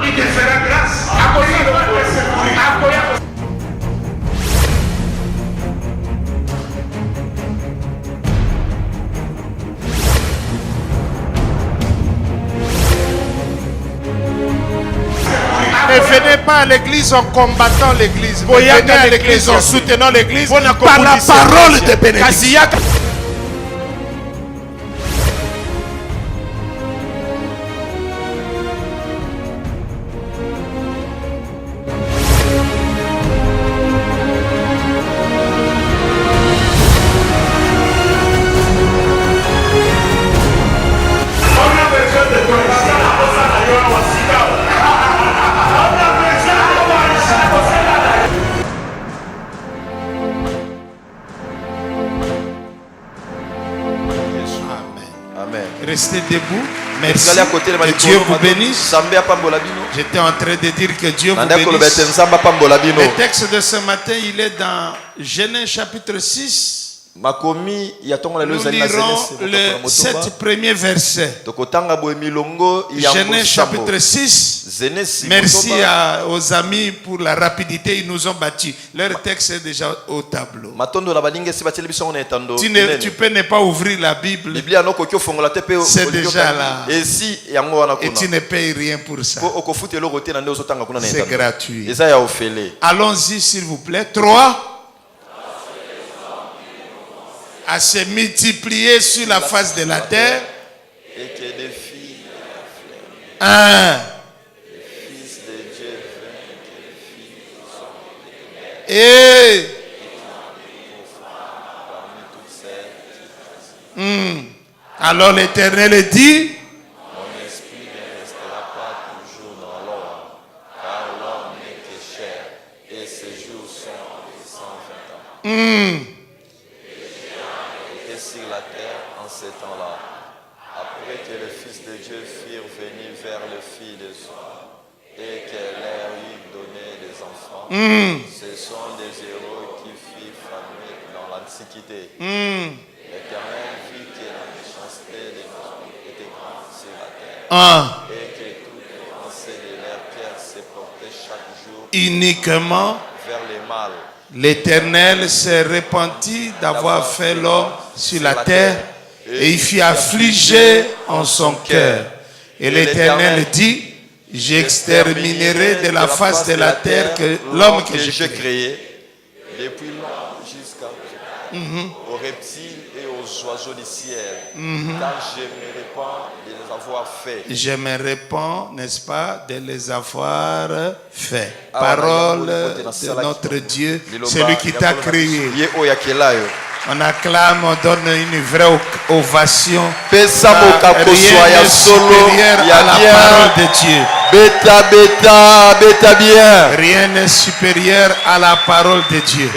il te fera grâce. Ne venez pas à l'église en combattant l'église. Venez à l'église en soutenant l'église par la parole de bénédiction. Restez debout. Merci. Que Dieu vous bénisse. J'étais en train de dire que Dieu vous bénisse. Le texte de ce matin, il est dans Genèse chapitre 6. Nous lirons les 7 premiers versets. Genèse chapitre 6. Merci aux amis pour la rapidité. Ils nous ont battus. Leur texte est déjà au tableau. Tu peux ne pas ouvrir la Bible. C'est déjà là. Et tu ne payes rien pour ça. C'est gratuit. Allons-y s'il vous plaît. 3. À se multiplier sur la face de la terre. Et que des filles 1. Et alors l'Éternel dit, mon esprit ne restera pas toujours dans l'or, car l'homme n'est que chair, et ses jours sont de 120 ans. Sur la terre en ces temps-là, après que les fils de Dieu firent venir vers le fils des hommes et que leur eut donné des enfants, ce sont des héros qui firent famer dans l'Antiquité. L'Éternel vit que la méchanceté des hommes était grande sur la terre et que toutes les pensées de leur cœur se portaient chaque jour uniquement vers les mâles. L'Éternel s'est repenti d'avoir fait l'homme sur la terre et il fit affliger en son cœur. Et l'Éternel dit, j'exterminerai de la face de la terre l'homme que j'ai créé, depuis l'homme jusqu'aux reptiles et aux oiseaux du ciel, car je me répands de les avoir faits. Je me répands, n'est-ce pas, de les avoir faits. Parole de notre Dieu, celui qui t'a créé. On acclame, on donne une vraie ovation. Rien n'est supérieur à la parole de Dieu. Rien n'est supérieur à la parole de Dieu.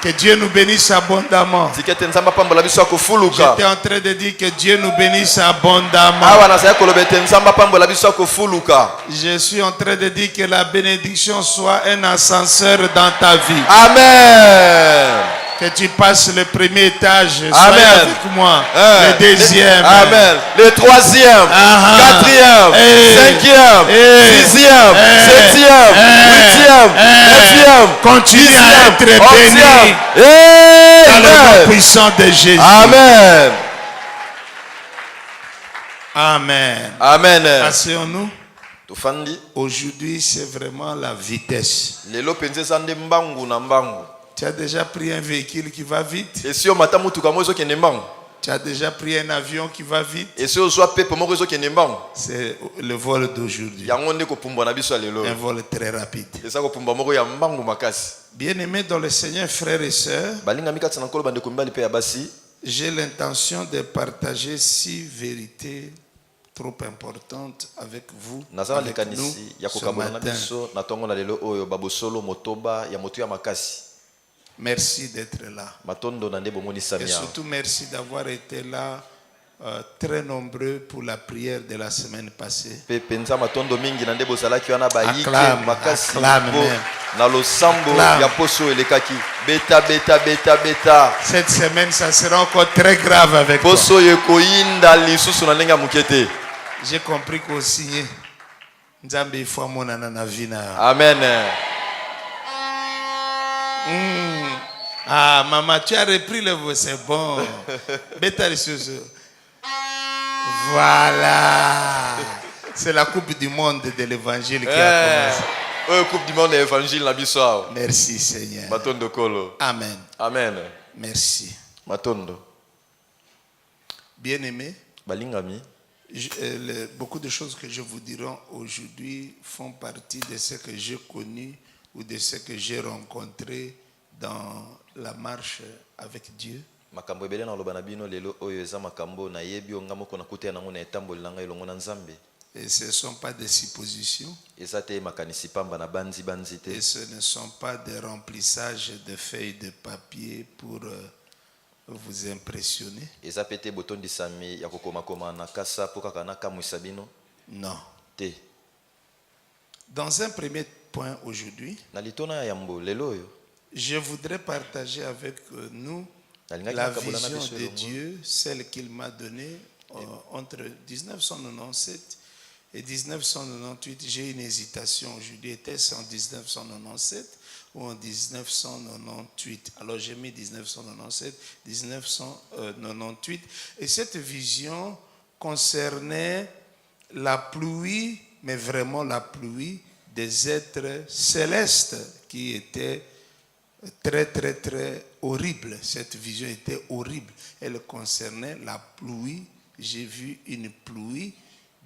Que Dieu nous bénisse abondamment. J'étais en train de dire que Dieu nous bénisse abondamment. Je suis en train de dire que la bénédiction soit un ascenseur dans ta vie. Amen. Que tu passes le premier étage. Amen. Avec moi. Le deuxième. Amen. Le troisième. Quatrième. Cinquième. Sixième. Septième. Huitième. Neuvième. Continue à être béni. Dans le nom puissant de Jésus. Amen. Amen. Amen. Asseyons-nous. Aujourd'hui, c'est vraiment la vitesse. Tu as déjà pris un véhicule qui va vite. Tu as déjà pris un avion qui va vite. C'est le vol d'aujourd'hui. Un vol très rapide. Bien-aimés dans le Seigneur, frères et sœurs, j'ai l'intention de partager 6 vérités trop importantes avec vous, avec nous, ce matin. Merci d'être là. Et surtout merci d'avoir été là très nombreux pour la prière de la semaine passée. Acclame, cette semaine, ça sera encore très grave avec toi. J'ai compris qu'au signé, Nzambe il faut mon ananavina. Amen. Ah, maman, tu as repris le voix, c'est bon. Bêta les voilà. C'est la coupe du monde de l'évangile qui a commencé. Coupe du monde de l'évangile na biso. Merci Seigneur. Matondo kolo. Amen. Amen. Merci. Matondo. Bien-aimés, Balingami. beaucoup de choses que je vous dirai aujourd'hui font partie de ce que j'ai connu ou de ce que j'ai rencontré dans la marche avec Dieu. Makambo ebele na loba na bino lelo oyo eza makambo na yebi onga moko na kutea na ngona etamboli na ngai longo na Nzambe. Et ce ne sont pas des suppositions. Et ce ne sont pas des remplissages de feuilles de papier pour vous impressionner. Non. Dans un premier point aujourd'hui, je voudrais partager avec nous la vision de Dieu, celle qu'il m'a donnée entre 1997 et 1998, j'ai une hésitation aujourd'hui. Était-ce en 1997 ou en 1998? Alors j'ai mis 1997, 1998. Et cette vision concernait la pluie, mais vraiment la pluie des êtres célestes qui étaient très, très, très horrible. Cette vision était horrible. Elle concernait la pluie. J'ai vu une pluie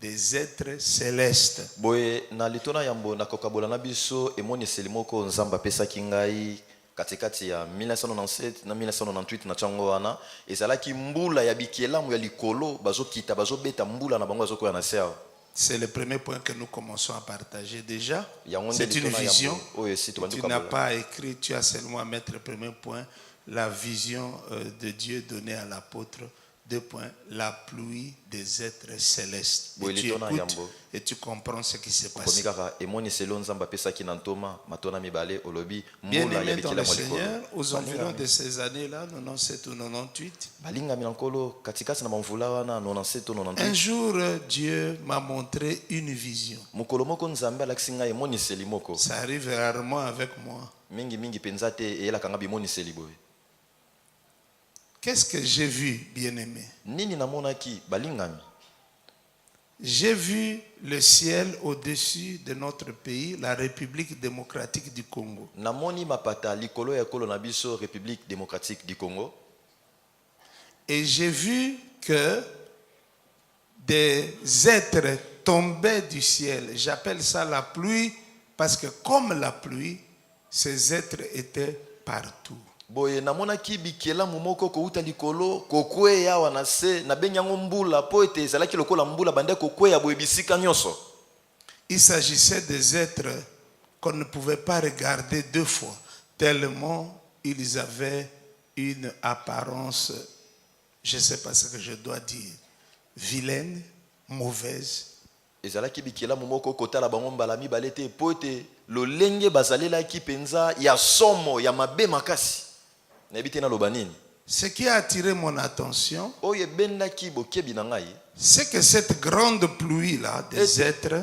des êtres célestes. Boye na litona yambo na kokabola na biso emoni selimoko nzamba pesa kingai katikati ya 1997 na 1998 na chango wana ezalaki mbula ya bikelamu ya likolo bazokita bazobeta mbula na bango bazokoya na serre. C'est le premier point que nous commençons à partager déjà. C'est une vision. Tu n'as pas écrit, tu as seulement à mettre le premier point, la vision de Dieu donnée à l'apôtre. 2 points, la pluie des êtres célestes. Et tu écoutes et tu comprends ce qui se passe. Bien-aimé dans le Seigneur, aux environs de ces années-là, 97 ou 98, un jour, Dieu m'a montré une vision. Ça arrive rarement avec moi. Qu'est-ce que j'ai vu, bien-aimé? J'ai vu le ciel au-dessus de notre pays, la République démocratique du Congo. Et j'ai vu que des êtres tombaient du ciel. J'appelle ça la pluie parce que comme la pluie, ces êtres étaient partout. Boye namonaki bikela mumoko ko uta likolo kokwe ya wanase na benyango mbula po ete ezalaki lokola mbula bande kokwe ya boye bisika nyonso. Il s'agissait des êtres qu'on ne pouvait pas regarder 2 fois tellement ils avaient une apparence, je ne sais pas ce que je dois dire, vilaine, mauvaise. Ezalaki bikela mumoko kotala bango mbala mibale te po ete lolenge bazalelaki penza ya somo ya mabe makasi. Ce qui a attiré mon attention, c'est que cette grande pluie-là des êtres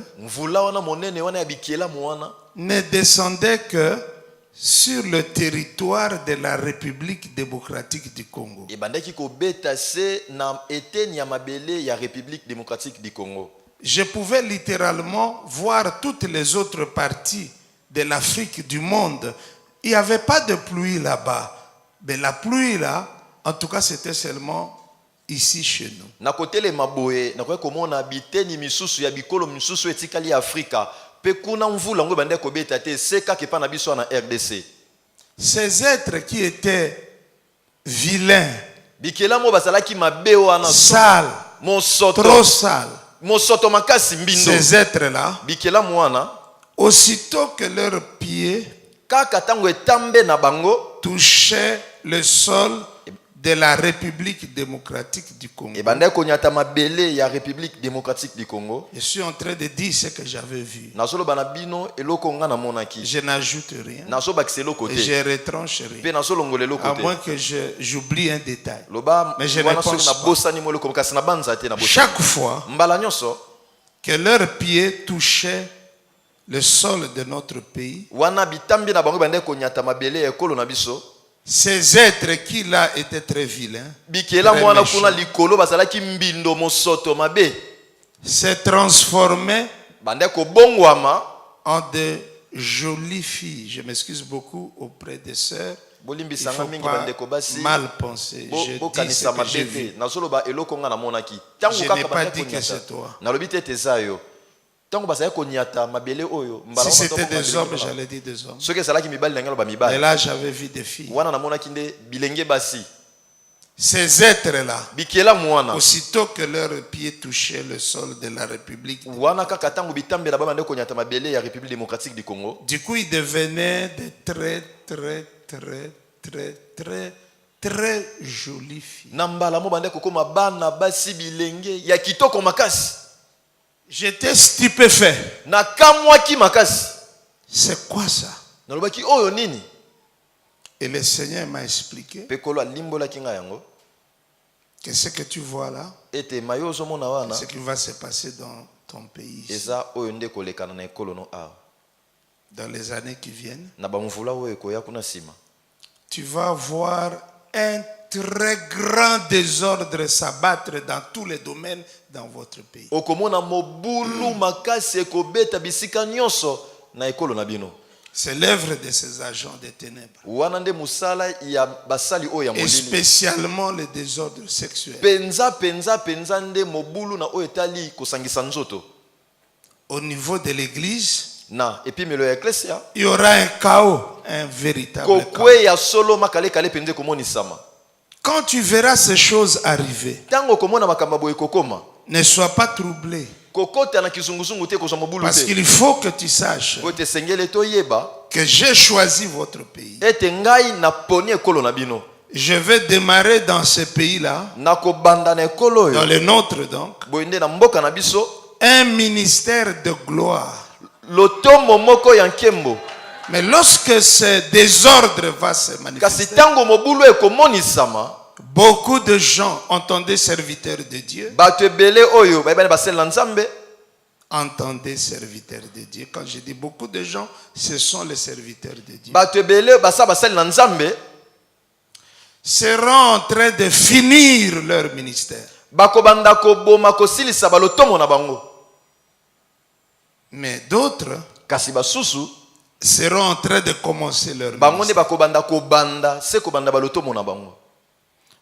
ne descendait que sur le territoire de la République démocratique du Congo. Je pouvais littéralement voir toutes les autres parties de l'Afrique du monde. Il n'y avait pas de pluie là-bas. Mais la pluie là, en tout cas, c'était seulement ici chez nous. Ces êtres qui étaient vilains, sales, trop sales, ces êtres-là, aussitôt que leurs pieds touchaient le sol de la République démocratique du Congo. Je suis en train de dire ce que j'avais vu. Je n'ajoute rien. Et je retranche rien. À moins que j'oublie un détail. Mais je ne pense pas. Chaque fois que leurs pieds touchaient le sol de notre pays. wana bitambi na bango bande konyata mabele ya ekolo na biso Ces êtres qui là étaient très vilains, bikela très mwana méchants, kuna likolo bazalaki mbindo mosoto mabe s'est transformé bande kobongwama en de jolies filles. Je m'excuse beaucoup auprès des sœurs. Il ne bolimbisanga faut mingi pas bande kobasi mal penser. Je dis ce bokanisa que j'ai mabe vu. te nazoloba eloko nga namonaki tango Je kaka n'ai pas bande dit que konyata c'est toi. nalobi te ete eza yo tango bazali konyata mabele oyo Si c'était des hommes, j'allais dire des hommes. soki ezalaki mibali na ngai loba Mais mibali là, j'avais vu des filles. wana namonaki nde bilenge basi Ces êtres-là, bikela mwana aussitôt que leurs pieds touchaient le sol de la République, wana kaka tango bitambela bamande konyata mabele ya République démocratique du Congo du coup, ils devenaient de très jolies filles. na mbala mo bande kokoma bana basi bilenge ya kitoko makasi J'étais stupéfait. na kamwaki makasi C'est quoi ça? nalobaki oyo nini Et le Seigneur m'a expliqué mpe kolo alimbolaki ngai yango que ce que tu vois là, ete mayo ozomona wana ce qui va se passer dans ton pays eza oyo nde kolekana na ekolo no awa dans les années qui viennent. na bamvula oyo ekoya kuna nsima Tu vas voir un très grand désordre s'abattre dans tous les domaines dans votre pays. okomona mobulu makasi ekobeta bisika nyonso na ekolo na bino C'est l'œuvre de ces agents des ténèbres. wana nde mosala ya basali oyo ya Et molili spécialement le désordre sexuel. penza nde mobulu na oyo etali kosangisa nzoto Au niveau de l'église, na epimelo ya eklesia il y aura un chaos, un véritable chaos. kokwe ya solo makalekale penza ekomonisama Quand tu verras ces choses arriver, ntango okomona makambo boye kokoma ne sois pas troublé. kokota na kizunguzungu te kozwa mobulu Parce te qu'il faut que tu saches oyo te esengeli toyeba que j'ai choisi votre pays. ete ngai naponi ekolo na bino Je vais démarrer dans ce pays-là, nakobanda na ekolo dans oyo le nôtre donc, boye nde na mboka na biso un ministère de gloire. lotombo moko ya nkembo Mais lorsque ce désordre va se kasi manifester, ntango mobulu ekomonisama beaucoup de gens, entendez serviteurs de Dieu, bato ebele oyo bayebani basalela nzambe entendez serviteurs de Dieu. Quand je dis beaucoup de gens, ce sont les serviteurs de Dieu. bato ebele basa basalela nzambe Seront en train de finir leur ministère. bakobanda koboma kosilisa balotomo na bango Mais d'autres kasi basusu seront en train de commencer leur bango nde ministère. bakobanda kobanda se kobanda balotomo na bango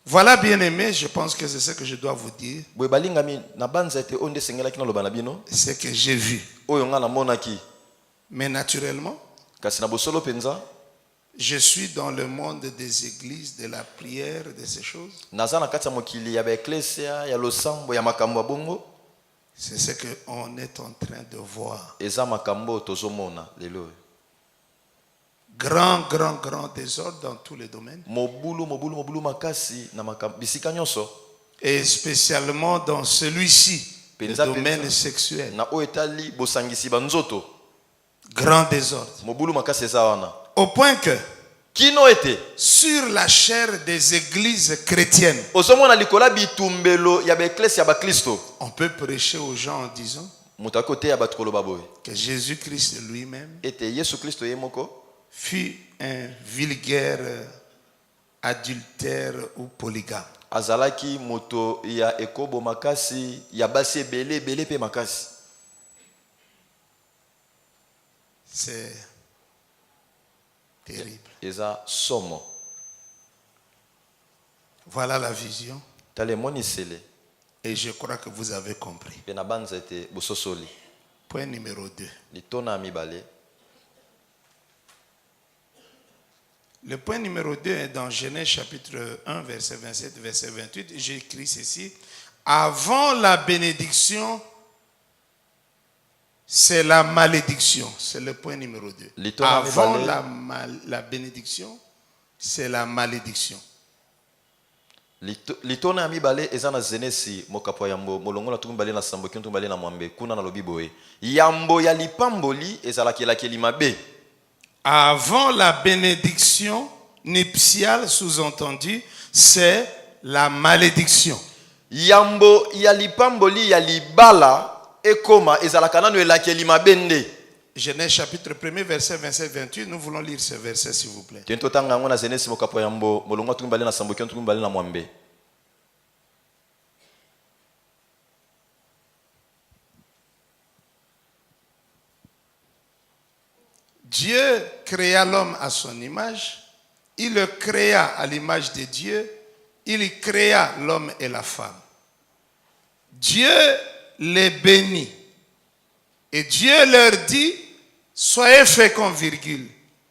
Voilà, bien-aimés, je pense que c'est ce que je dois vous dire. boye balingami na banza ete oyo nde esengelaki naloba na bino Ce que j'ai vu. oyo ngai namonaki Mais naturellement, kasi na bosolo mpenza je suis dans le monde des églises, de la prière, de ces choses. naza na kati ya mokili ya baeklesia ya losambo ya makambo ya bongo C'est ce qu'on est en train de voir. eza makambo oyo tozomona lelo oyo Grand désordre dans tous les domaines. mobulu makasi na bisika nyonso Et spécialement dans celui-ci, le Penza, domaine penza. sexuel. na oyo etali bosangisi banzoto Grand désordre. mobulu makasi eza wana Au point que kino ete sur la chair des églises chrétiennes, ozomona likola bitumbelo ya baeklesi ya baklisto on peut prêcher aux gens en disant moto akoki koteya bato koloba boye que Jésus-Christ lui-même ete yesu kristo ye moko fut un vulgaire adultère ou polygame. azalaki moto ya ekobo makasi ya basi ebele mpe makasi C'est terrible. eza somo Voilà la vision. tala emonisele Et je crois que vous avez compris. mpe na banza ete bososoli Point numéro 2. litona ya mibale Le point numéro 2 est dans Genèse chapitre 1, verset 27, verset 28. J'ai écrit ceci. Avant la bénédiction, c'est la malédiction. C'est le point numéro 2. Litona Avant mibale. la bénédiction, c'est la malédiction. litona ya mibale eza na zenesi mokapo ya yambo molongo na tuku mibale na sambo kino tuku mibale na mwambe kuna nalobi boye yambo ya lipamboli ezalaki elakeli mabe Avant la bénédiction nuptiale, sous-entendu, c'est la malédiction. yambo ya lipamboli ya libala ekoma ezalaka nanu elakeli mabe nde. Genèse chapitre 1 verset 27-28, nous voulons lire ce verset s'il vous plaît. Tentotanga ngo na Genèse mokapo yambo molongo tumbale na samboki tumbale na mwambe. Dieu créa l'homme à son image, il le créa à l'image de Dieu, il créa l'homme et la femme. Dieu les bénit et Dieu leur dit, soyez féconds, virgule,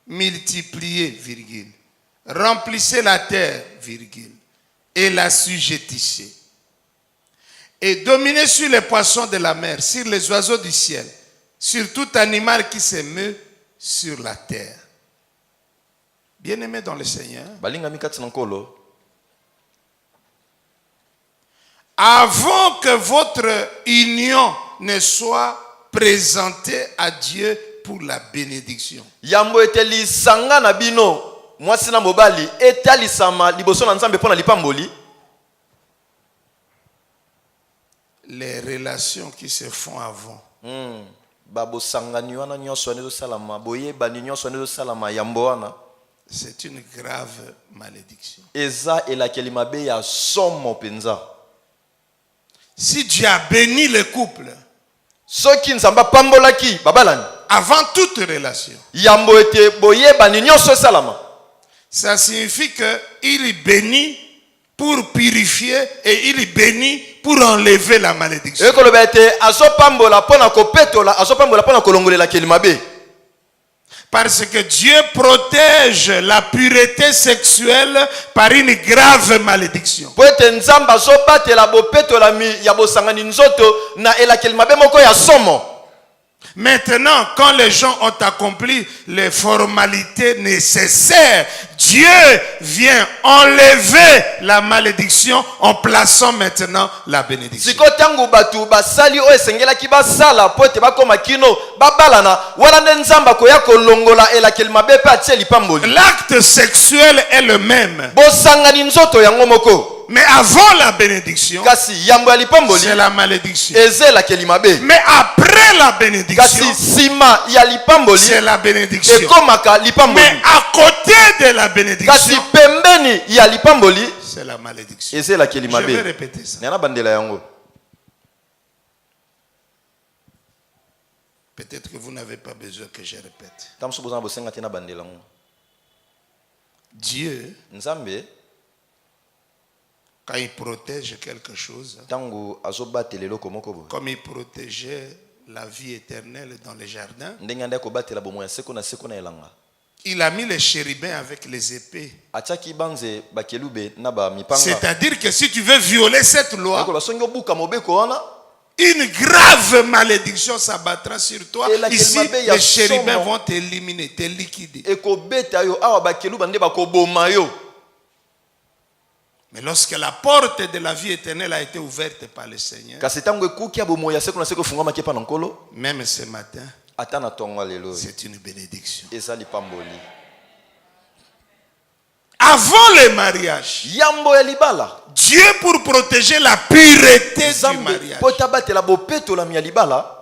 multipliez, virgule, remplissez la terre, virgule, et l'assujettissez. Et dominez sur les poissons de la mer, sur les oiseaux du ciel, sur tout animal qui se meut sur la terre. Bien-aimés dans le Seigneur, avant que votre union ne soit présentée à Dieu pour la bénédiction, yambo eteli sanga na bino mwasi na mobali etali sama liboso na Nzambe pona lipamboli. les relations qui se font avant, babo sangani wana nyonso nezo salama boye bani nyonso nezo salama yambo wana, c'est une grave malédiction. eza elakeli mabe ya somo penza. Si Dieu a béni le couple Soki Nzamba pambolaki babalani avant toute relation, yambo ete boye bani nyonso salama, ça signifie qu'il bénit pour purifier et il bénit pour enlever la malédiction. ekoloba ete azopambola pona kopetola azopambola pona kolongolela keli mabe. Parce que Dieu protège la pureté sexuelle par une grave malédiction. Po ete Nzamba azobatela bopetolami ya bosangani nzoto na elakeli mabe moko ya somo. Maintenant, quand les gens ont accompli les formalités nécessaires, Dieu vient enlever la malédiction en plaçant maintenant la bénédiction. Siko tangu batu basali o esengelaki basala po ete bakoma kino babalana wana nde Nzamba koya kolongola elakeli mabe pe atie lipamboli. L'acte sexuel est le même. Bosangani nzoto yango moko. Mais avant la bénédiction, Kasi yambo ya lipamboli c'est la malédiction. eze elakeli mabe. Mais après la bénédiction, Kasi sima ya lipamboli c'est la bénédiction. ekomaka lipamboli. Mais à côté de la bénédiction, Kasi pembeni ya lipamboli c'est la malédiction. eze elakeli Je mabe. vais répéter ça. Nana bandela yango. Peut-être que vous n'avez pas besoin que je répète. Tamso bozana bosenga tena bandela yango. Dieu, Nzambe quand il protège quelque chose, tango azobatela eloko moko bo. comme il protégeait la vie éternelle dans les jardins, Ndenge ande kobatela bomo ya seko na seko na elanga. il a mis les chérubins avec les épées. Atiaki banze bakelube na ba mipanga. C'est-à-dire que si tu veux violer cette loi, Ko basongi obuka mobeko wana une grave malédiction s'abattra sur toi. Et la Ici, kelmabe ya les chérubins somo. vont t'éliminer, te liquider. ekobeta yo awa bakeluba nde bakoboma yo. Mais lorsque la porte de la vie éternelle a été ouverte par le Seigneur, Kasi tango ekuki ya bomo ya seko na seko fungama kepa na nkolo. même ce matin, Ata na tonga lelo. c'est une bénédiction. Eza lipamboli. Avant le mariage, Yambo ya libala. Dieu, pour protéger la pureté du Zambe mariage, pota batela bopeto la mi ya libala.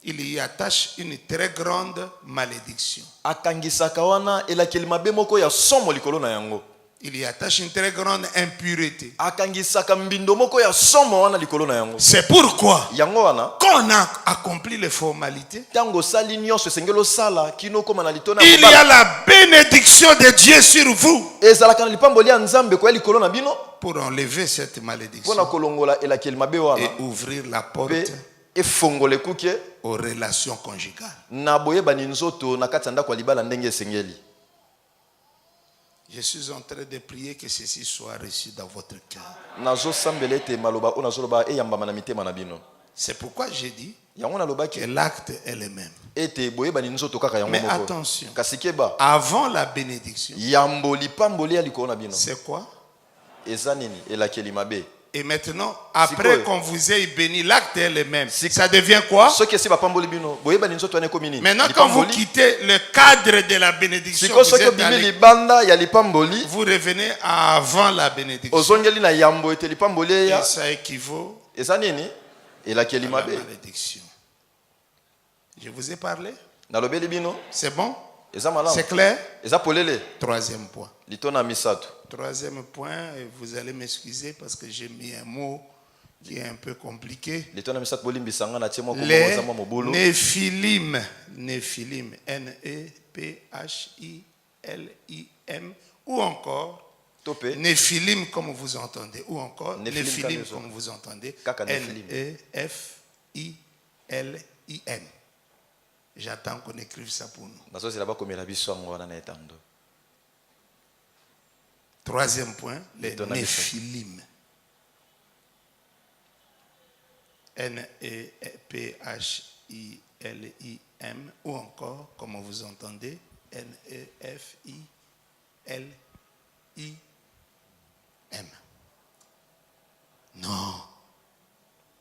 il y attache une très grande malédiction. Akangisaka wana elakeli mabe moko ya somo likolo na yango. Il y attache une très grande impureté. Akangisaka mbindo moko ya somo wana likolo na yango. C'est pourquoi, Yango wana quand on a accompli les formalités, tango sali nyonso esengeli osala kino koma na litona il y a la bénédiction de Dieu sur vous ezalaka na lipamboli ya Nzambe koya likolo na bino pour enlever cette mpona malédiction kolongola elakeli mabe wana et ouvrir la porte pe efongola ekuke aux relations conjugales. na boyebani nzoto na kati ya ndako ya libala ndenge esengeli. Je suis en train de prier que ceci soit reçu dans votre cœur. Nazosambela ete maloba oyo nazoloba eyambama na mitema na bino. C'est pourquoi j'ai dit Yango nalobaki que l'acte est le même. ete boyebani nzoto kaka yango Mais moko. attention, Kasi keba avant la bénédiction, yambo lipamboli ya likolo na bino c'est quoi? eza nini elakeli mabe. Et maintenant, après Sikoyo. qu'on vous ait béni, l'acte est le même. Ça devient quoi? Soki esi bapamboli bino boyebani nzoto wana ekomi nini. Maintenant, quand vous Lipamboli. quittez le cadre de la bénédiction, Siko vous soki êtes obimi allé- libanda ya lipamboli vous revenez avant la bénédiction. ozongeli na yambo ete lipamboli Et eya ça équivaut eza nini Et la kelima la be. malédiction. Je vous ai parlé. Nalobeli bino. C'est bon? Eza malamu. C'est clair? Eza polele. Troisième point. Litona misato. Troisième point, et vous allez m'excuser parce que j'ai mis un mot qui est un peu compliqué. Litona misato bolimbisanga na tiemo ko Les mozama mobulu. Néphilim. Néphilim. N-E-P-H-I-L-I-M. Ou encore Topé. Néphilim comme vous entendez. Ou encore Néphilim Néphilim kamizo. comme vous entendez. Kaka Néphilim. N-E-F-I-L-I-M. J'attends qu'on écrive ça pour nous. Nazo zela ba komela biso ngo wana na etando. Troisième point, les Étonnant. Néphilim. N-E-P-H-I-L-I-M ou encore, comme vous entendez, N-E-F-I-L-I-M. Non,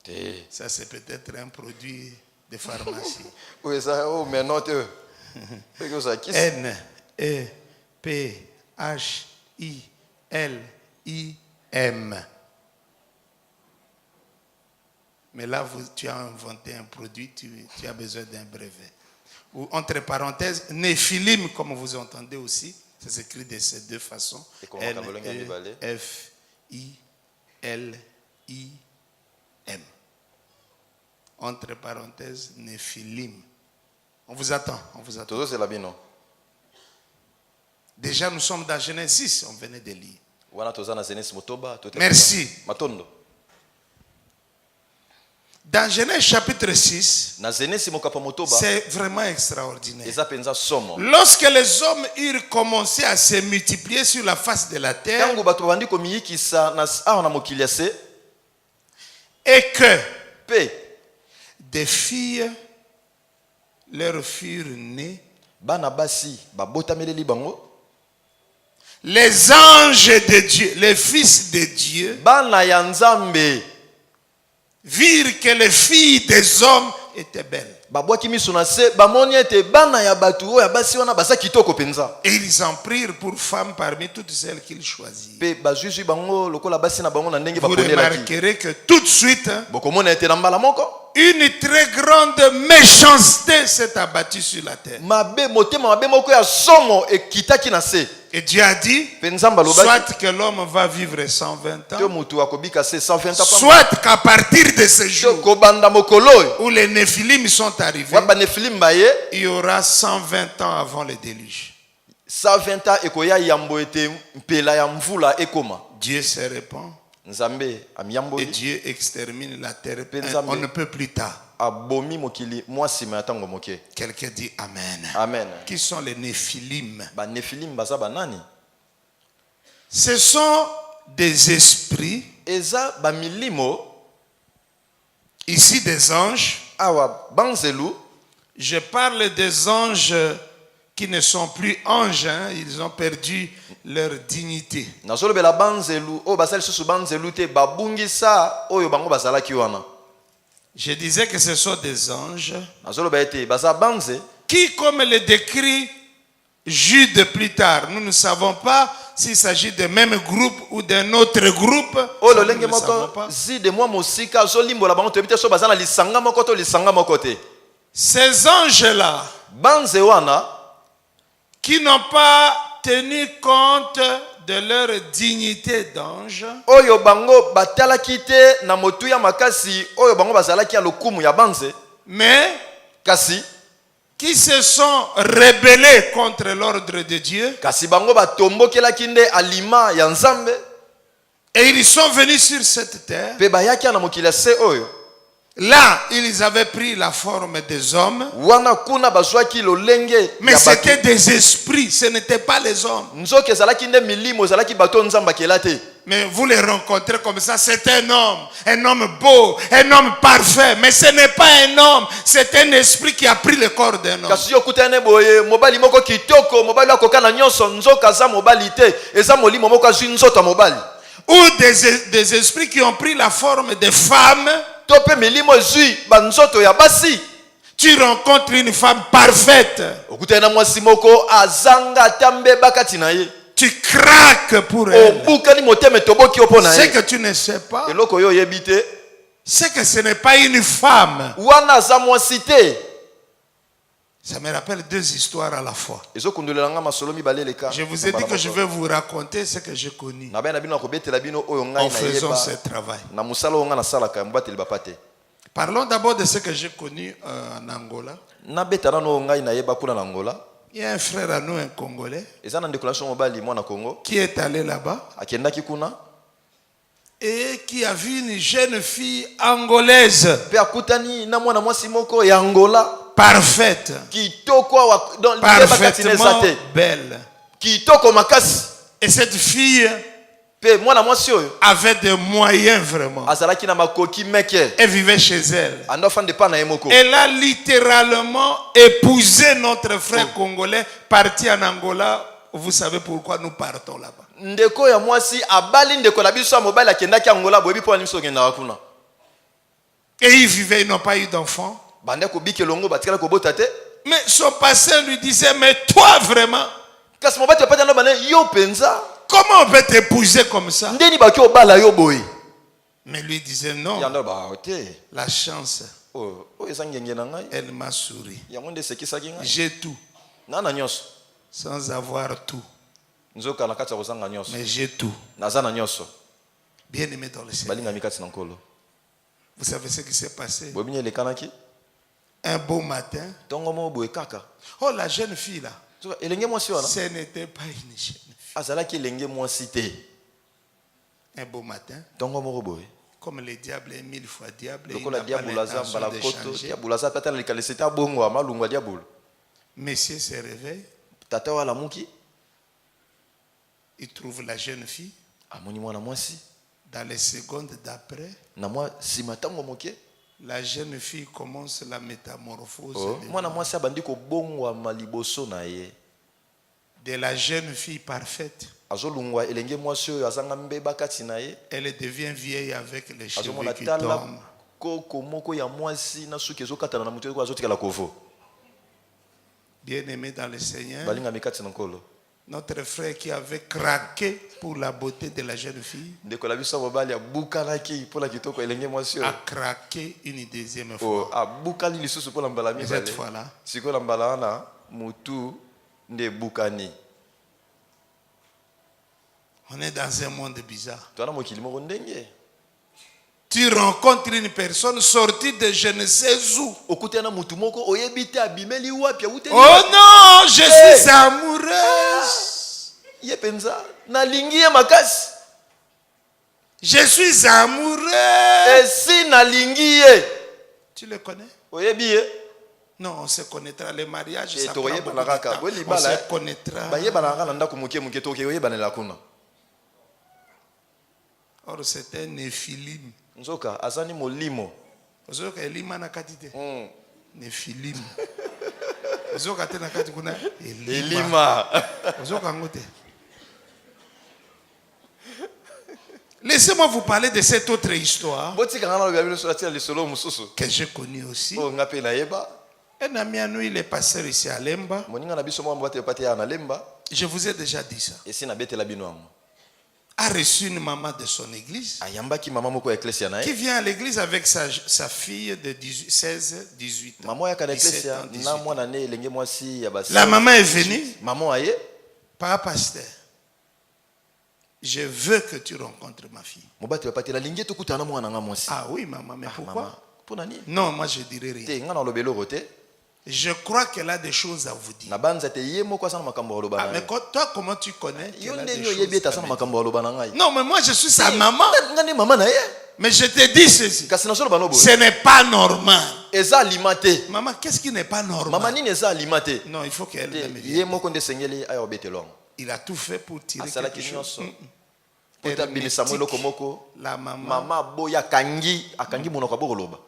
Te. ça c'est peut-être un produit de pharmacie. Oui, ça, oh, mais non, te. N-E-P-H-I-L-I-M. Mais là, tu as inventé un produit, tu as besoin d'un brevet. Ou entre parenthèses, Néphilim, comme vous entendez aussi, ça s'écrit de ces deux façons. N-E-F-I-L-I-M. Entre parenthèses, Néphilim. On vous attend, on vous attend. Todo c'est la bino. Déjà, nous sommes dans Genèse 6, on venait de lire. Wana toza na Genèse motoba, tote. Merci. Matondo. Dans Genèse chapitre 6, Na Genèse mokapa motoba. c'est vraiment extraordinaire. Eza penza somo. Lorsque les hommes eurent commencé à se multiplier sur la face de la terre, Tango bato bandi ko miyikisa na awa na mokili se. et que Pe des filles leur furent nées, bana basi babotameleli bango. les anges de Dieu, les fils de Dieu, Bana ya Nzambe virent que les filles des hommes étaient belles. babwaki miso na se bamoni ete bana ya bato oyo ya basi wana baza kitoko penza. Et ils en prirent pour femmes parmi toutes celles qu'ils choisirent. Pe bazuzwi bango lokola basi na bango na ndenge Vous baponelaki. remarquerez que tout de suite, Bokomona ete na mbala moko. une très grande méchanceté s'est abattue sur la terre. Mabe motema mabe moko ya somo ekitaki na se. Et Dieu a dit, Pe Nzambe alobaki soit que l'homme va vivre 120 te ans, mutu akobika se 120 ans. soit qu'à partir de ce jour Kobanda mokolo oyo où les Néphilim sont arrivés, wa banefilim baye il y aura 120 ans avant le déluge. 120 ans ekoya yambo ete mpela ya mvula ekoma. Dieu se répand Nzambe et amiyamboli Dieu extermine la terre. Nzambe. On ne peut plus tard. abomi mokili mwa nsima ya ntango moke. Quelqu'un dit Amen. Amen. Qui sont les Néphilim? Banefilim baza banani? Ce sont des esprits, Eza bamilimo ici des anges. awa banzelu. Je parle des anges qui ne sont plus anges, hein. Ils ont perdu leur dignité. Nazolobela banzelu oyo basali susu banzelu te babungisa oyo bango bazalaki wana. Je disais que ce sont des anges Nazoloba ete baza banze qui, comme le décrit Jude plus tard, nous ne savons pas s'il s'agit du même groupe ou d'un autre groupe. oyo Ça, nous lolenge ne savons moko pas. zide mwa mosika azolimbola bango toyebi te so baza na lisanga moko to lisanga moko te. Ces anges-là, Banze wana qui n'ont pas tenu compte de leur dignité d'ange, oyo bango batalaki te na motuya makasi oyo bango bazalaki ya lokumu ya banze mais kasi qui se sont rebellés contre l'ordre de Dieu, kasi bango batombokelaki nde alima ya Nzambe et ils sont venus sur cette terre. pe bayaki na mokili ya se oyo Là, ils avaient pris la forme des hommes, wana kuna bazwaki lolenge mais ya bato. c'était des esprits, ce n'étaient pas les hommes. Nzoki ezalaki nde milimo ezalaki bato oyo Nzambe akela te. Mais vous les rencontrez comme ça, c'est un homme beau, un homme parfait, mais ce n'est pas un homme, c'est un esprit qui a pris le corps d'un homme. Kasi yo kutane boye mobali moko kitoko mobali akoka na nyonso nzoka za mobali te eza molimo moko azwi nzoto ya mobali. Ou des esprits qui ont pris la forme de femmes. To pe milimo ezwi banzoto ya basi. Tu rencontres une femme parfaite. Okutane na mwasi moko azanga tambe bakati na ye. Tu craques pour elle. Obukani motema toboki opo na Ce ye. que tu ne sais pas, Eloko yo yebi te c'est que ce n'est pas une femme. wana aza mwasi te. Ça me rappelle deux histoires à la fois. ezokundelelanga masolo mibale eleka. Je vous ai dit que je vais vous raconter ce que j'ai connu na bana bino akobetela bino oyo ngai en faisant nayeba ce travail. na musala oyo ngai nasalaka ya mobateli bapa te. Parlons d'abord de ce que j'ai connu en Angola. nabeta nano oyo ngai nayeba kuna na Angola. Il y a un frère à nous, un Congolais, eza na ndeko na biso mobali mwana Congo qui est allé là-bas akendaki kuna et qui a vu une jeune fille angolaise mpe akutani na mwana mwasi moko ya Angola parfaite, kitoko awa donc parfaitement belle. kitoko makasi. Et cette fille mpe mwana mwasi oyo avait des moyens vraiment. azalaki na makoki meke Elle vivait chez elle. ando afande pa na ye moko. Elle a littéralement épousé notre frère congolais parti en Angola. Vous savez pourquoi nous partons là-bas. ndeko ya mwasi abali ndeko na biso ya mobali akendaki Angola boyebi mpo ani biso okendaka kuna. Et ils vivaient, ils n'ont pas eu d'enfants. bande kobika elongo batikala kobota te. Mais son passé lui disait, mais toi vraiment, kasi mobali apati ando bane yo penza comment on peut t'épouser comme ça? ndeni baki obala yo boye. Mais lui disait non, yando ba te la chance, oyo eza ngenge na ngai elle m'a souri. yango nde esekisaki ngai J'ai tout, nana nyonso sans avoir tout. nzoka na kati ya kozanga nyonso Mais j'ai tout. naza na nyonso. Bien aimé dans le ciel. balingami kati na nkolo. Vous savez ce qui s'est passé? boyebi nini elekanaki Un beau matin. ntongo moko boye kaka Oh, la jeune fille là, Nzoka, elenge mwasi wana ce n'était pas une jeune fille. azalaki elenge mwasi te. Un beau matin, ntongo moko boye comme le diable est 1000 fois diable, il lokola n'a pas diabolo aza l'intention mbala de koto changer. diabolo aza pe ata na likalisi te abongo amalungu ya diabolo. Monsieur se réveille, tata oyo alamuki il trouve la jeune fille. amoni mwana mwasi Dans les secondes d'après, na mwa nsima ntango moke la jeune fille commence la métamorphose mwana mwasi abandi kobongwama liboso na ye. de la jeune fille parfaite. azolungwa elenge mwasi oyo azanga mbeba kati na ye. Elle devient vieille avec les cheveux azomona qui tala tombent. koko moko ya mwasi na suki ezokatana na motu eko azotikala kovo. Bien-aimé dans le Seigneur, balingami kati na nkolo. notre frère qui avait craqué pour la beauté de la jeune fille ndeko na biso mobali abukanaki mpona kitoko elenge mwasi a oyo craqué une deuxième fois. abukani lisusu mpona mbala Et cette mibale. fois-là, sikoyo na mbala wana mutu nde ebukani. on est dans un monde bizarre. toana mokili moko ndenge Tu rencontres une personne sortie de je ne sais où. okutana mutu moko oyebi te abimeli wapi awuteli Oh non, je suis amoureuse. ye penza nalingi ye makasi. Je suis amoureux. esi nalingi ye Tu le connais? oyebi ye. Non, on se connaîtra. Le mariage, Eh, ça to prend oyeba beaucoup na de kaka. temps. We On libala, se connaîtra. bayebanaka kaka na ndako moke moke toke oyebanela kuna. Or, c'est un néphilim. nzoka azani molimo. Ozoka elima na kati te. Néphilim. Ozoka te na kati kuna elima. elima. Ozoka ngo te. Laissez-moi vous parler de cette autre histoire botikanga na lobi biso atia lisolo mosusu que j'ai connue aussi. oyo nga mpe nayeba. Un ami à nous, il est pasteur ici à Lemba. moninga na biso mwa mbate pate ya na lemba Je vous ai déjà dit ça. esi nabetela bino yango. A reçu une maman de son église ayambaki mama moko ya eklesia na qui ye. vient à l'église avec sa fille de 16, 18 ans. mama oyaka na 17 eklesia ans, 18 na ans. mwana ne elenge mwasi ya basi. La maman est venue. mama aye Pas pasteur. Je veux que tu rencontres ma fille. mobati bapate nalingi ete okutana na mwana nga mwasi. Ah oui, maman, mais pourquoi? mama mpona nini Non, moi je dirais rien. te nga na lobelo oko te. Je crois qu'elle a des choses à vous dire. na banza te ye moko asa na makambo aloba Ah, na mais ye. toi, comment tu connais yo qu'elle a des ndeni oyebi ete choses asa à na me dire? makambo aloba na ngai. Non, mais moi je suis sa maman. nga nde mama na ye. Mais je te dis ceci. kasi nasoloba no boye Ce n'est pas normal. eza alima te. Maman, qu'est-ce qui n'est pas mama normal? nini eza alima te. Non, il faut qu'elle Te, me ye vienne. moko nde esengeli aya obetelo yango. Il a tout fait pour tirer quelque asalaki chose. nyonso po ete abimisa mo eloko moko. La maman. mama aboya akangi monoko abo koloba.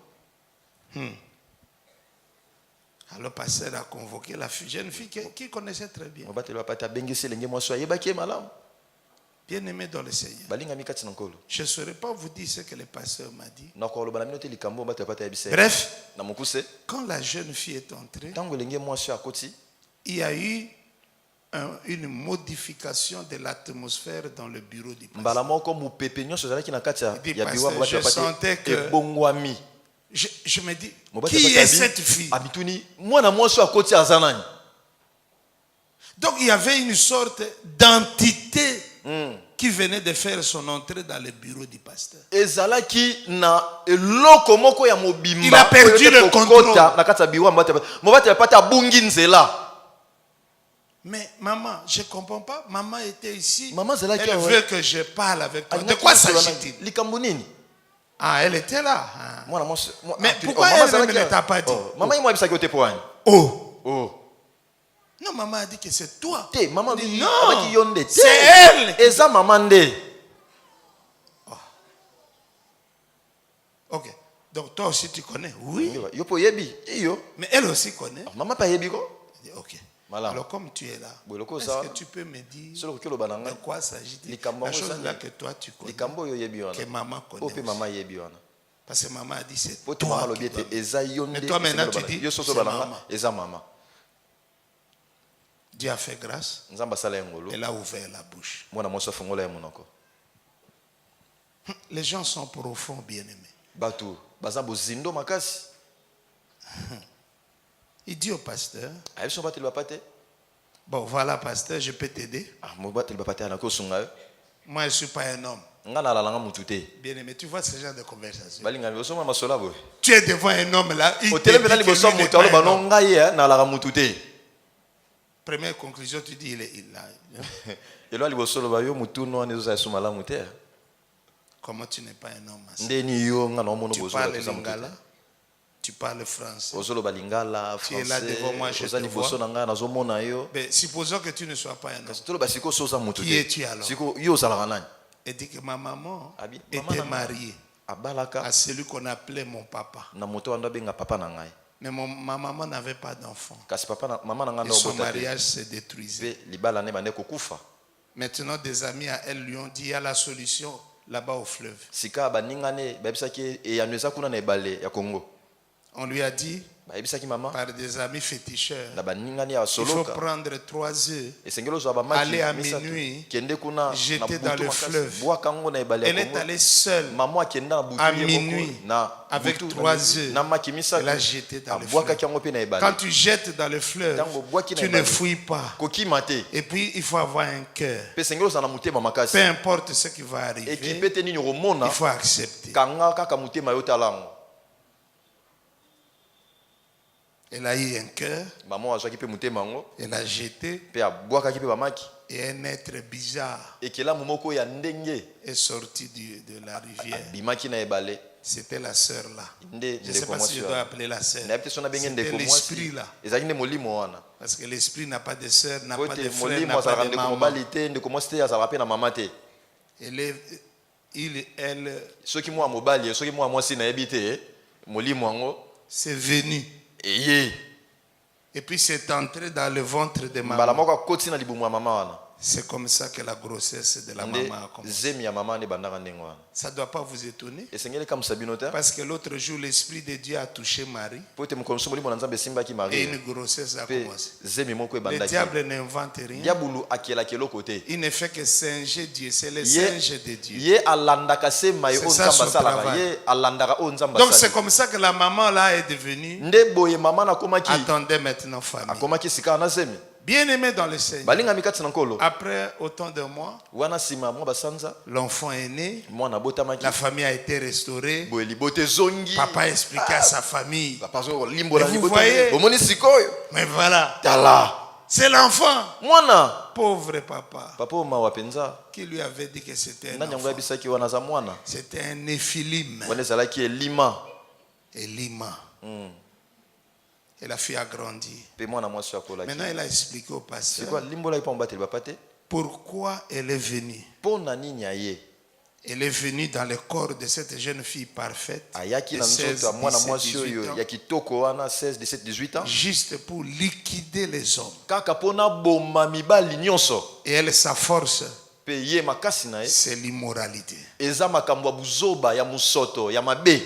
Alors, le pasteur a convoqué la jeune fille qui connaissait très bien. mobatelo apati abengisi elenge mwasi ayebaki ye malamu. Bien-aimé dans le Seigneur. balingami kati na nkolo. Je ne saurais pas vous dire ce que le pasteur m'a dit. nakoloba na bino te likambo mobatelo apati ayebisa ye. Bref, na mokuse quand la jeune fille est entrée, ntango elenge mwasi akoti il y a eu une modification de l'atmosphère dans le bureau du pasteur. mbala moko mupepe nyonso ezalaki na kati Il dit, ya biwa pasteur, je sentais que- ebongwami. Je me dis, Mobati qui apaki est abi- cette fille? abituni mwana mwasi akoti aza nani? Donc il y avait une sorte d'entité qui venait de faire son entrée dans le bureau du pasteur. ezalaki na eloko moko ya mobimba Il a perdu oyo te le kokota contrôle. na kati ya biwa mobati apati abungi nzela. Mais maman, je ne comprends pas. Maman était ici. Maman, c'est là Elle qu'il y a- veut que je parle avec toi. De Alingaki quoi kosola na- s'agit-il? likambo nini? Ah, elle était là. Ah. Mwana mwasi- Mais ah, pourquoi maman elle azalaki- ne t'a pas dit? Maman ye mwayebisaki yo te po wani? Oh. Oh. Non, maman a dit que c'est toi. Te maman Elle dit, abi- non, abaki yo nde te. c'est elle. Eza maman nde. Ok. Donc toi aussi tu connais? Oui. Yo po yebi iyo. Mais elle aussi connaît. Maman pa yebi ko? Elle dit, ok. Voilà. Alors comme tu es là, Bon, le coup, est-ce ça- que tu peux me dire Solo ko loba na de ngai. quoi s'agit-il? Likambo La yango chose eza là nini? que toi tu connais. Likambo yo yebi wana. Que maman Po connaît. pe aussi. maman yebi wana. Parce que maman a dit c'est Po te maman toi. lobi qui ete dois- eza yo Mais nde. toi, maintenant, esengeli tu loba na- dis, yo soso c'est loba na nga, maman. eza maman. Dieu a fait grâce. Nzambe asala ye ngolu. Elle a ouvert la bouche. Mwana mwasi afungola ye monoko. Les gens sont profonds, bien-aimés. Bato baza bozindo makasi. Il dit au pasteur, Ayebi so bateli bapa te. bon voilà pasteur, je peux t'aider. Ah mo bateli bapa te ana ko sunga yo. Moi je ne suis pas un homme. Nga na lalanga mutu te. Bien-aimé, tu vois ce genre de conversation. Balinga mi osoma masola boy. Tu es devant un homme là, il te Otele dit pena que liboso lui n'est mutu pas aloba un no homme. ngai na lalaga mutu te. Première conclusion, tu dis il a. Elo liboso loba yo mutu no anezo za suma la mutu. Comment tu n'es pas un homme? Massi? Ndeni yo nga na omono Tu bozo parles la mutu. lingala, tu parles français. Ozolo balingala Tu es là devant moi, français. je Oza te liboso vois. na nga nazomona yo. Mais supposons que tu ne sois pas un homme. Kasi tolo basiko soza mutu Qui te. es-tu alors? Siko yo ozalaka nani? Elle dit que ma maman Abi, était maman na- mariée Abalaka à celui qu'on appelait mon papa. na moto ando benga papa na ngai. Mais ma maman n'avait pas d'enfant. Kasi papa na mama na nga Et ndo son obota te. mariage se détruisait. Pe libala ne bande kokufa. Maintenant, des amis à elle lui ont dit, il y a la solution là-bas au fleuve. Sika baningane bayebisaki eyano eza kuna na ebale ya Congo. On lui a dit, Bayebisaki mama par des amis féticheurs, na baningane ya il faut soloka. prendre 3 œufs, Esengeli ozwa bamaki aller à misatu. minuit, Kende kuna jeter na dans butu le makasi. fleuve. Bwaka ngo na ebale Elle ya est Congo. allée seule Maman akenda na butu à ye minuit, moko na avec butu, 3 na œufs. na maki misatu. Elle a jeté dans le Abwaka fleuve. kiango pe na ebale. Quand tu jettes dans le fleuve, Tango bwaki na tu ne ebale. fouilles pas. Kokima te. Et puis, il faut avoir un cœur. Pe sengeli ozala na motema Peu makasi. importe ce qui va arriver, Ekipe te nini okomona il faut accepter. kanga kaka motema yo talango. Elle a eu un cœur, Maman azwaki pe motema yango elle a jeté, pe abwakaki pe bamaki. et un être bizarre Ekelamu moko ya ndenge est sorti de la rivière. bimaki na ebale. C'était la sœur là. Nde Je ne sais ndeko pas si je mwasi dois wana. appeler la sœur. Nayebi te so na benge C'était ndeko l'esprit mwasi. là. Ezalaki nde molimo wana. Parce que l'esprit n'a pas de sœur, n'a Po pas de ete frère, molimo n'a azalaka pas de ndeko maman. mobali te ndeko mwasi te azalaka pe na mama te. Elle Soki mwa mobali soki mwa mwasi nayebi te molimo yango c'est venu. eye. Et puis c'est entré dans le ventre de Mbala maman. moko akoti na libumu ya mama wana. C'est comme ça que la grossesse de la Nde maman a commencé. zemi ya mama nde bandaka ndenge wana. Ça ne doit pas vous étonner. Esengeli kamisa bino te. Parce que l'autre jour, l'Esprit de Dieu a touché Marie Po ete mokolo mosusu molimo na Nzambe esimbaki et Marie. une grossesse a Pe commencé. zemi moko Le ebandaki. diable n'invente rien. Diabulu akelaki eloko te. Il ne fait que singer Dieu. C'est le Ye- singe de Dieu. Ye alandaka se mai C'est o ça Nzambe son asalaka. travail. Ye alandaka o Nzambe Donc c'est asalaka. comme ça que la maman là est devenue. Nde boye mama nakomaki Attendez maintenant famille. akomaki sika na zemi. Bien aimé dans le Seigneur. Balingami kati na nkolo. Après autant de mois, Wana sima mwa basanza l'enfant est né. mwana botamaki. La famille a été restaurée. Boye libote zongi. Papa a expliqué à sa famille. Papa zo limbo na Et vous libote. voyez- Bomoni sikoyo. Mais voilà, Tala. c'est l'enfant. Mwana. Pauvre papa. Papa mawa penza. Qui lui avait dit que c'était un Nani yango enfant. yabisaki wana za mwana. C'était un néphilim. Wana ezalaki elima. Et Lima. Et la fille a grandi. Pe mwana mwasi akolaki. Maintenant, elle a expliqué au Sikoyo pasteur limbola ipa mbateli bapa te. pourquoi elle est venue. Pona nini aye. Elle est venue dans le corps de cette jeune fille parfaite. Ayaki de na 16, nzoto ya mwana 17, mwasi 18 oyo ans, ya kitoko wana 16, 17, 18 ans. juste pour liquider les hommes. Kaka pona boma mibali nyonso. Et elle, sa force, Pe ye makasi na ye. c'est l'immoralité. Eza makambo ya buzoba ya musoto ya mabe.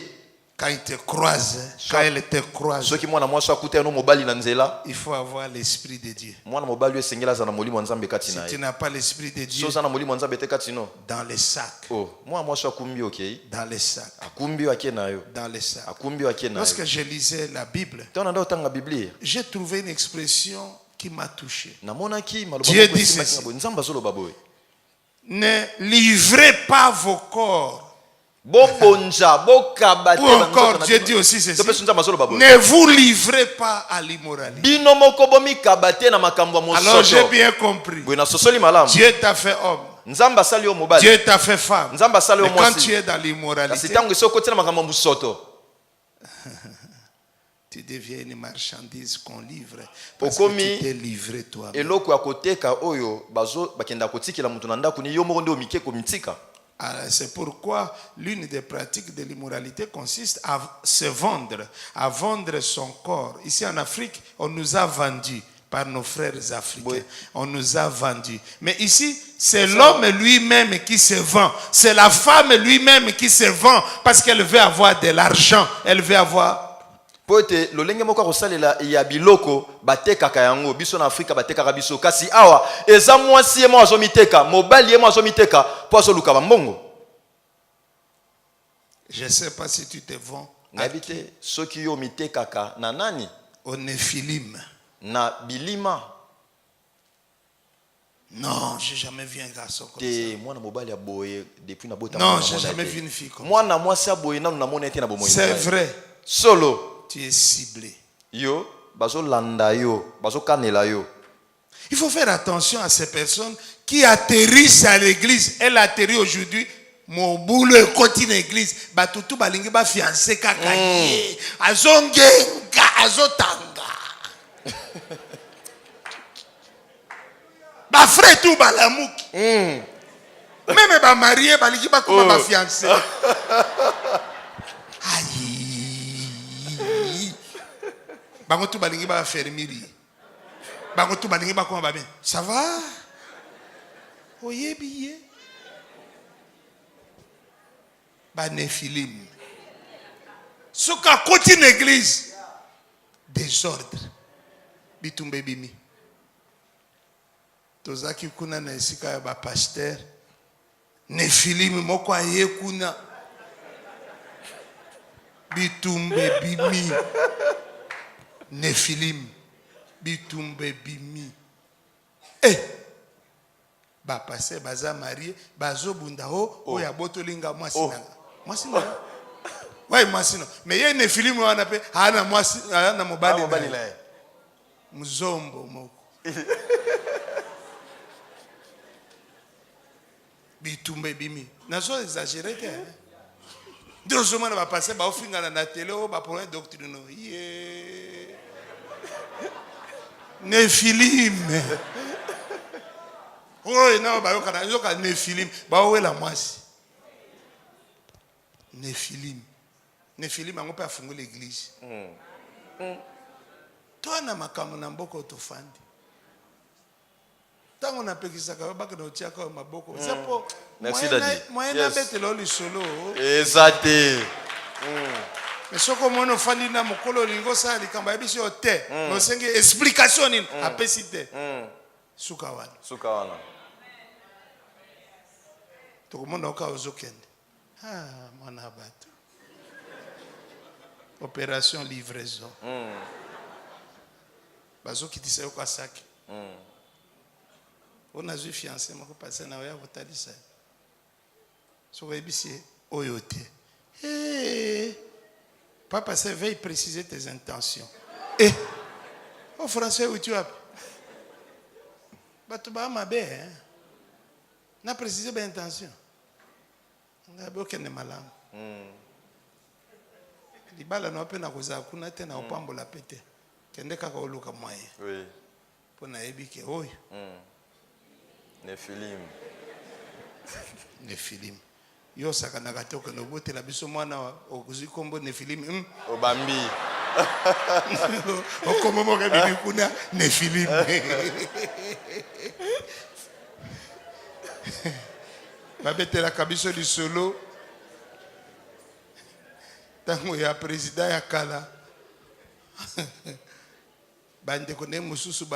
Quand il te croise, quand elle te croise, Ceux qui moi na moi so akuta no mobali na nzela. il faut avoir l'esprit de Dieu. Moi na mobali esengela za na molimo nzambe kati Si na tu ye. n'as pas l'esprit de Dieu, So za na molimo nzambe te kati no. dans les sacs, Oh, moi so akumbi okay. dans les sacs, Akumbi wake na yo. dans les sacs. Akumbi wake na yo. Lorsque je lisais la Bible, Tona ndo tanga Biblia. j'ai trouvé une expression qui m'a touché. Na mona ki maloba Dieu ko dit esimba ceci. kinga bo nzamba zo loba boy. Ne livrez pas vos corps. Bobonja, bokabate. Ou encore, Dieu dit aussi ceci. Ne Ne vous livrez pas à l'immoralité. bino moko bomi kabate na makambo ya mosoto. Alors j'ai bien compris. Bwe na sosoli malamu. Dieu t'a fait homme. Nzamba sali yo mobali. Dieu t'a fait femme. Nzamba sali yo Mais quand mwasi. tu es dans Kasi l'immoralité, tango soko tina makambo mosoto. tu deviens une marchandise qu'on livre. Parce que Okomi tu t'es livré toi-même. eloko ya koteka oyo bazo bakenda kotikela mutu na ndako ni yo moko nde omike komitika. C'est pourquoi l'une des pratiques de l'immoralité consiste à se vendre, à vendre son corps. Ici en Afrique, on nous a vendus par nos frères africains. Oui. On nous a vendus. Mais ici, c'est l'homme lui-même qui se vend. C'est la femme lui-même qui se vend parce qu'elle veut avoir de l'argent. Elle veut avoir... Po ete lolenge moko kosalela ya biloko batekaka yango biso na Afrika batekaka biso kasi awa eza mwasi ye mo azomiteka mobali ye mo azomiteka po azoluka bambongo. Je ne sais pas si tu te vends Ngabite soki yo mitekaka na nani au Néphilim. na bilima Non, j'ai jamais vu un garçon comme te ça. mwana mobali ya boye depuis na bota. Non, j'ai jamais vu une fille comme ça. mwana mwasi ya boye nanu na mona ete na bomoyi. C'est vrai. Solo Tu es ciblé. yo bazolanda yo bazokanela yo. Il faut faire attention à ces personnes qui atterrissent à l'église. Elle atterrit aujourd'hui. Mon boulot est côté l'église. Batutu balingi ba fiancé kaka ye. Azongenga azotanga. Ba frère tout balamuki. Même ba marié balingi ba kuma ba fiancé. Aïe. Bango tout balingi ba fermieri. Bango tout balingi ba kuma ba bien. Ça va? Oye billet. Ba Néphilim. Soka koti l'église. Désordre. Bitumbe bimi. Tozaki kuna na esika ya ba pasteur. Néphilim moko aye kuna. Bitumbe bimi. Néphilim. Bitumbe bimi. Ba passer baza marié, bazo bunda ho, oya botolinga mwasi nanga. Mwasi nanga. Ouais, mwasi no. Mais yé Néphilim wana pe, hana mwasi, hana mobali na. Muzombo moko. Bitumbe bimi. Nazo exagéré te. Deux semaines va passer, ba ofinga na télé, ba pour un doctrine. Yeah. Néphilim. Oh non, ba yoka na yoka Néphilim. Ba owe la mwasi. Néphilim. Néphilim ango pe afungu l'église. Toi na makambo na mboko tofandi. Tango na pekisaka baka na otiaka maboko. Zapo. Merci Daddy. Moyen na betelo lisolo. Ezate. Mais soko mono fandi na mokolo lingo sa likamba biso te. No senge explication ni apesite. Sukawana. Sukawana. Tout le monde a ozokende. Ah, mon abato. Opération livraison. Bazo qui dit ça au Kasaki. On a vu fiancé, moi, passer na oya votalisa. So ebisi oyote. Papa, c'est veille préciser tes intentions. Au français où tu as. Bato ba mabe, hein. Na préciser ben intention. Ngabe okende malamu. Libala na opena koza kuna te na opambola pete. Kende kaka oluka moyen. Oui. Pona ebike oyo. Néphilim. Néphilim. Yo sakana katoka no bote la biso mwana okuzi kombo Néphilim. Obambi. Okomo mo kabi kuna Néphilim. Babetela kabiso du solo. Tango ya président ya kala. Bande kone mususu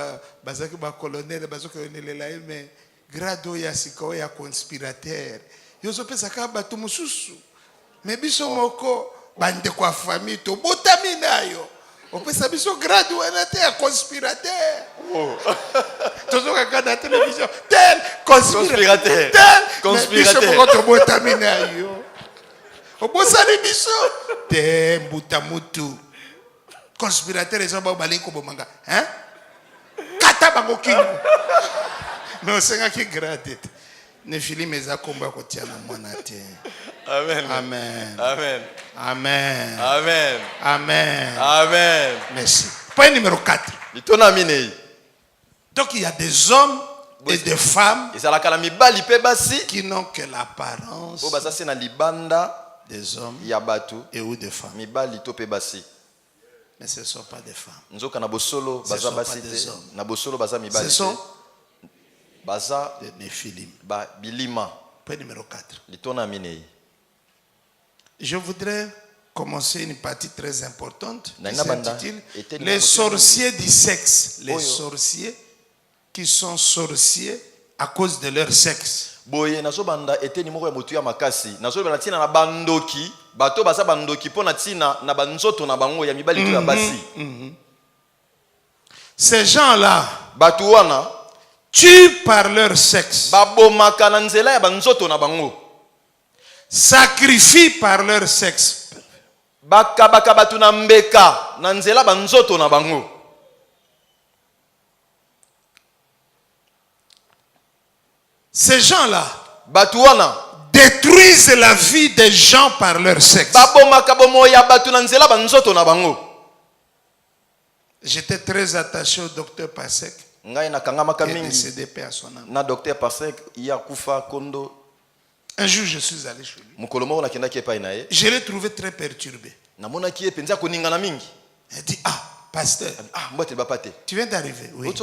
bazaki ba colonel bazoka yonelela mais grado ya siko ya conspirateur. Yozo pesa ka batu mususu. Mais biso moko bande kwa famille to botami nayo. Opesa biso grado wana te ya conspirateur. Oh. Tozoka ka na télévision tel conspirateur. Tel conspirateur. Biso moko to botami nayo. Obosani biso te mbuta mutu. Conspirateur les hommes balinko bomanga hein kata bango kingo mais osenga ki grade ne filime za komba ko tia na mwana te. Amen amen amen amen amen amen amen. Merci. Point numéro 4. Litona minei. Donc il y a des hommes et des femmes qui n'ont que l'apparence des hommes et ou des femmes. Mais ce ne sont pas des femmes. Ce ne sont pas des hommes. Ce sont des Néphilim. Point numéro 4. Je voudrais commencer une partie très importante qui s'intitule les sorciers du sexe. Les sorciers qui sont sorciers à cause de leur sexe. Boye nazobanda eteni moko ya motu ya makasi nazobanda tina na bandoki bato basa bandoki pona tina na banzoto na bango ya mibali to ya basi. Ces gens-là batu wana tuent par leur sexe, babomaka na nzela ya banzoto na bango, sacrifient par leur sexe, bakabaka batu na mbeka na nzela banzoto na bango. Ces gens-là détruisent la vie des gens par leur sexe. J'étais très attaché au docteur Pasek, qui est décédé paix à son âme. Un jour, je suis allé chez lui. Je l'ai trouvé très perturbé. Il dit, pasteur, tu viens d'arriver, oui.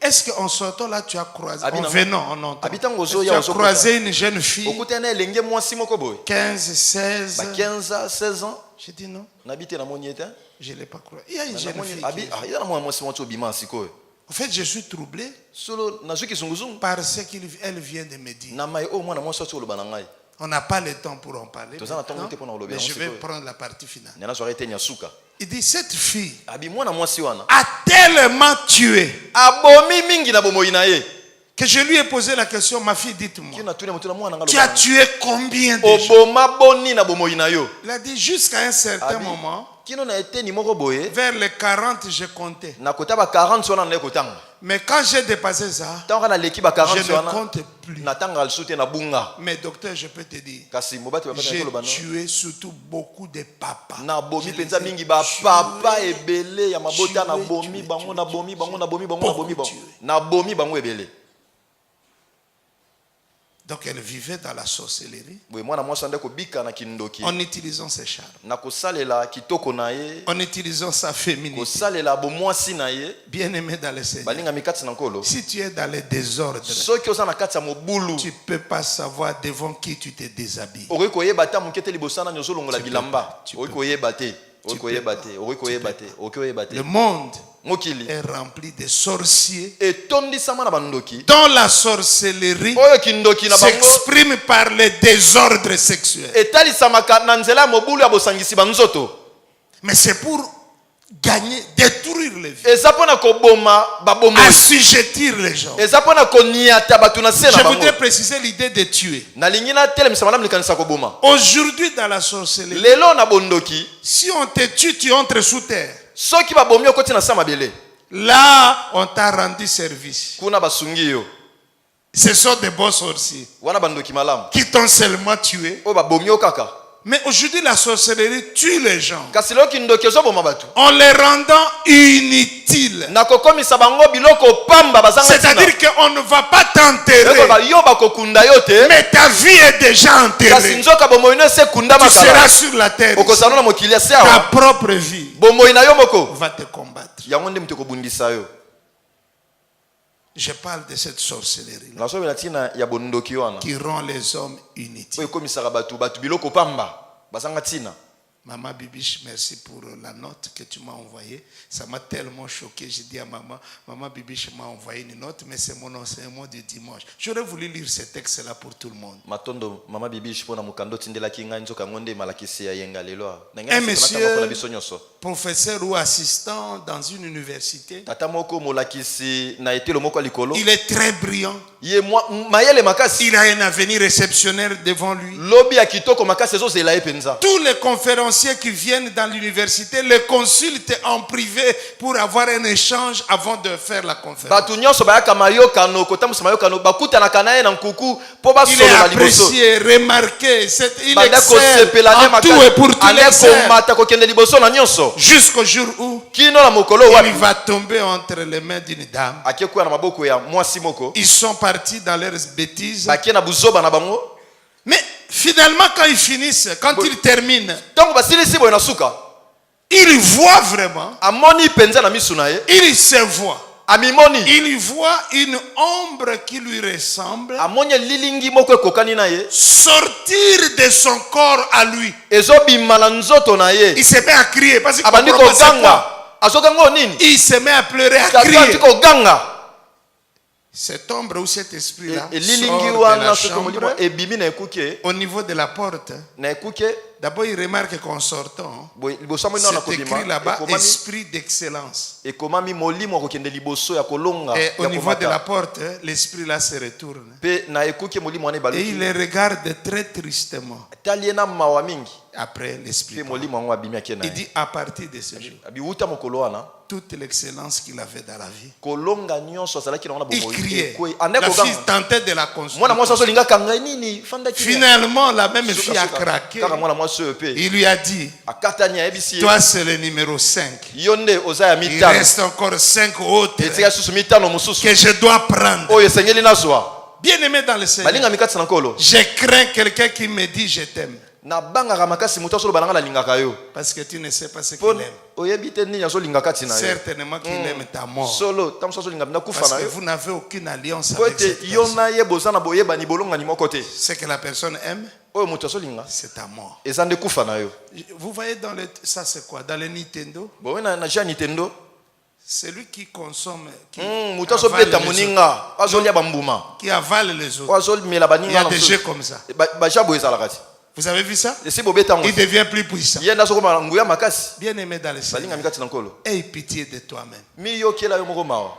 Est-ce qu'en sortant là, tu as croisé, en venant, en entendant, tu as croisé une jeune fille, 15, 16 ans? J'ai dit non. Je ne l'ai pas croisé. Il y a une jeune fille. En fait, je suis troublé par ce qu'elle vient de me dire. On n'a pas le temps pour en parler, mais je vais prendre la partie finale. Il dit, cette fille a tellement tué que je lui ai posé la question, ma fille, dites-moi, tu as tué combien de gens? Il a dit, jusqu'à un certain moment, vers les 40, j'ai compté. Mais quand j'ai dépassé ça, je ne compte plus. Mais docteur, je peux te dire, j'ai tué surtout beaucoup de papas. Donc elle vivait dans la sorcellerie en utilisant ses charmes, en utilisant sa féminité. Bien aimé dans le Seigneur, si tu es dans les désordres, tu ne peux pas savoir devant qui tu te déshabilles. Le monde est rempli de sorciers dont la sorcellerie s'exprime par les désordres sexuels. Mais c'est pour gagner, détruire les vies, assujettir les gens. Je voudrais préciser l'idée de tuer. Aujourd'hui dans la sorcellerie, si on te tue, tu entres sous terre. Là, on t'a rendu service. Ce sont des bons sorciers qui t'ont seulement tué. Mais aujourd'hui, la sorcellerie tue les gens en les rendant inutiles. C'est-à-dire qu'on ne va pas t'enterrer, mais ta vie est déjà enterrée. Tu seras sur la terre. Ta propre vie va te combattre. Je parle de cette sorcellerie qui rend les hommes inutiles. Maman Bibiche, merci pour la note que tu m'as envoyée. Ça m'a tellement choqué. J'ai dit à Maman Bibiche m'a envoyé une note, mais c'est mon enseignement du dimanche. J'aurais voulu lire ce texte-là pour tout le monde. Un monsieur, professeur ou assistant dans une université, il est très brillant. Il a un avenir exceptionnel devant lui. Tous les conférenciers qui viennent dans l'université le consultent en privé pour avoir un échange avant de faire la conférence. Il est apprécié, remarqué, il excelle en tout et pour tous les serres. Jusqu'au jour où il va tomber entre les mains d'une dame. Ils sont partis dans leurs bêtises. Mais finalement, quand ils finissent, quand ils terminent, il voit vraiment, il se voit. Il voit une ombre qui lui ressemble sortir de son corps à lui. Il se met à crier parce qu'il comprend pas. Il se met à pleurer, à crier. Cette ombre ou cet esprit-là sort de la chambre au niveau de la porte. D'abord, il remarque qu'en sortant, c'est écrit là-bas, esprit d'excellence. Et au niveau de la porte, l'esprit-là se retourne. Et il les regarde très tristement. Après l'esprit, il dit à partir de ce jour, toute l'excellence qu'il avait dans la vie, il criait. La fille tentait de la consoler. Finalement, la même fille a craqué. Il lui a dit, toi c'est le numéro 5. Il reste encore 5 autres que je dois prendre. Bien aimé dans le Seigneur, je crains quelqu'un qui me dit je t'aime. Parce que tu ne sais pas ce qu'il aime. Certainement qu'il aime ta mort. Parce que vous n'avez aucune alliance avec cette personne. Ce que la personne aime, c'est ta mort. Vous voyez dans le... Ça c'est quoi? Dans le Nintendo, c'est lui qui consomme, qui avale les autres. Il y a des jeux comme ça. Vous avez vu ça? Il devient plus puissant. Bien aimé dans le Seigneur, aie pitié de toi-même.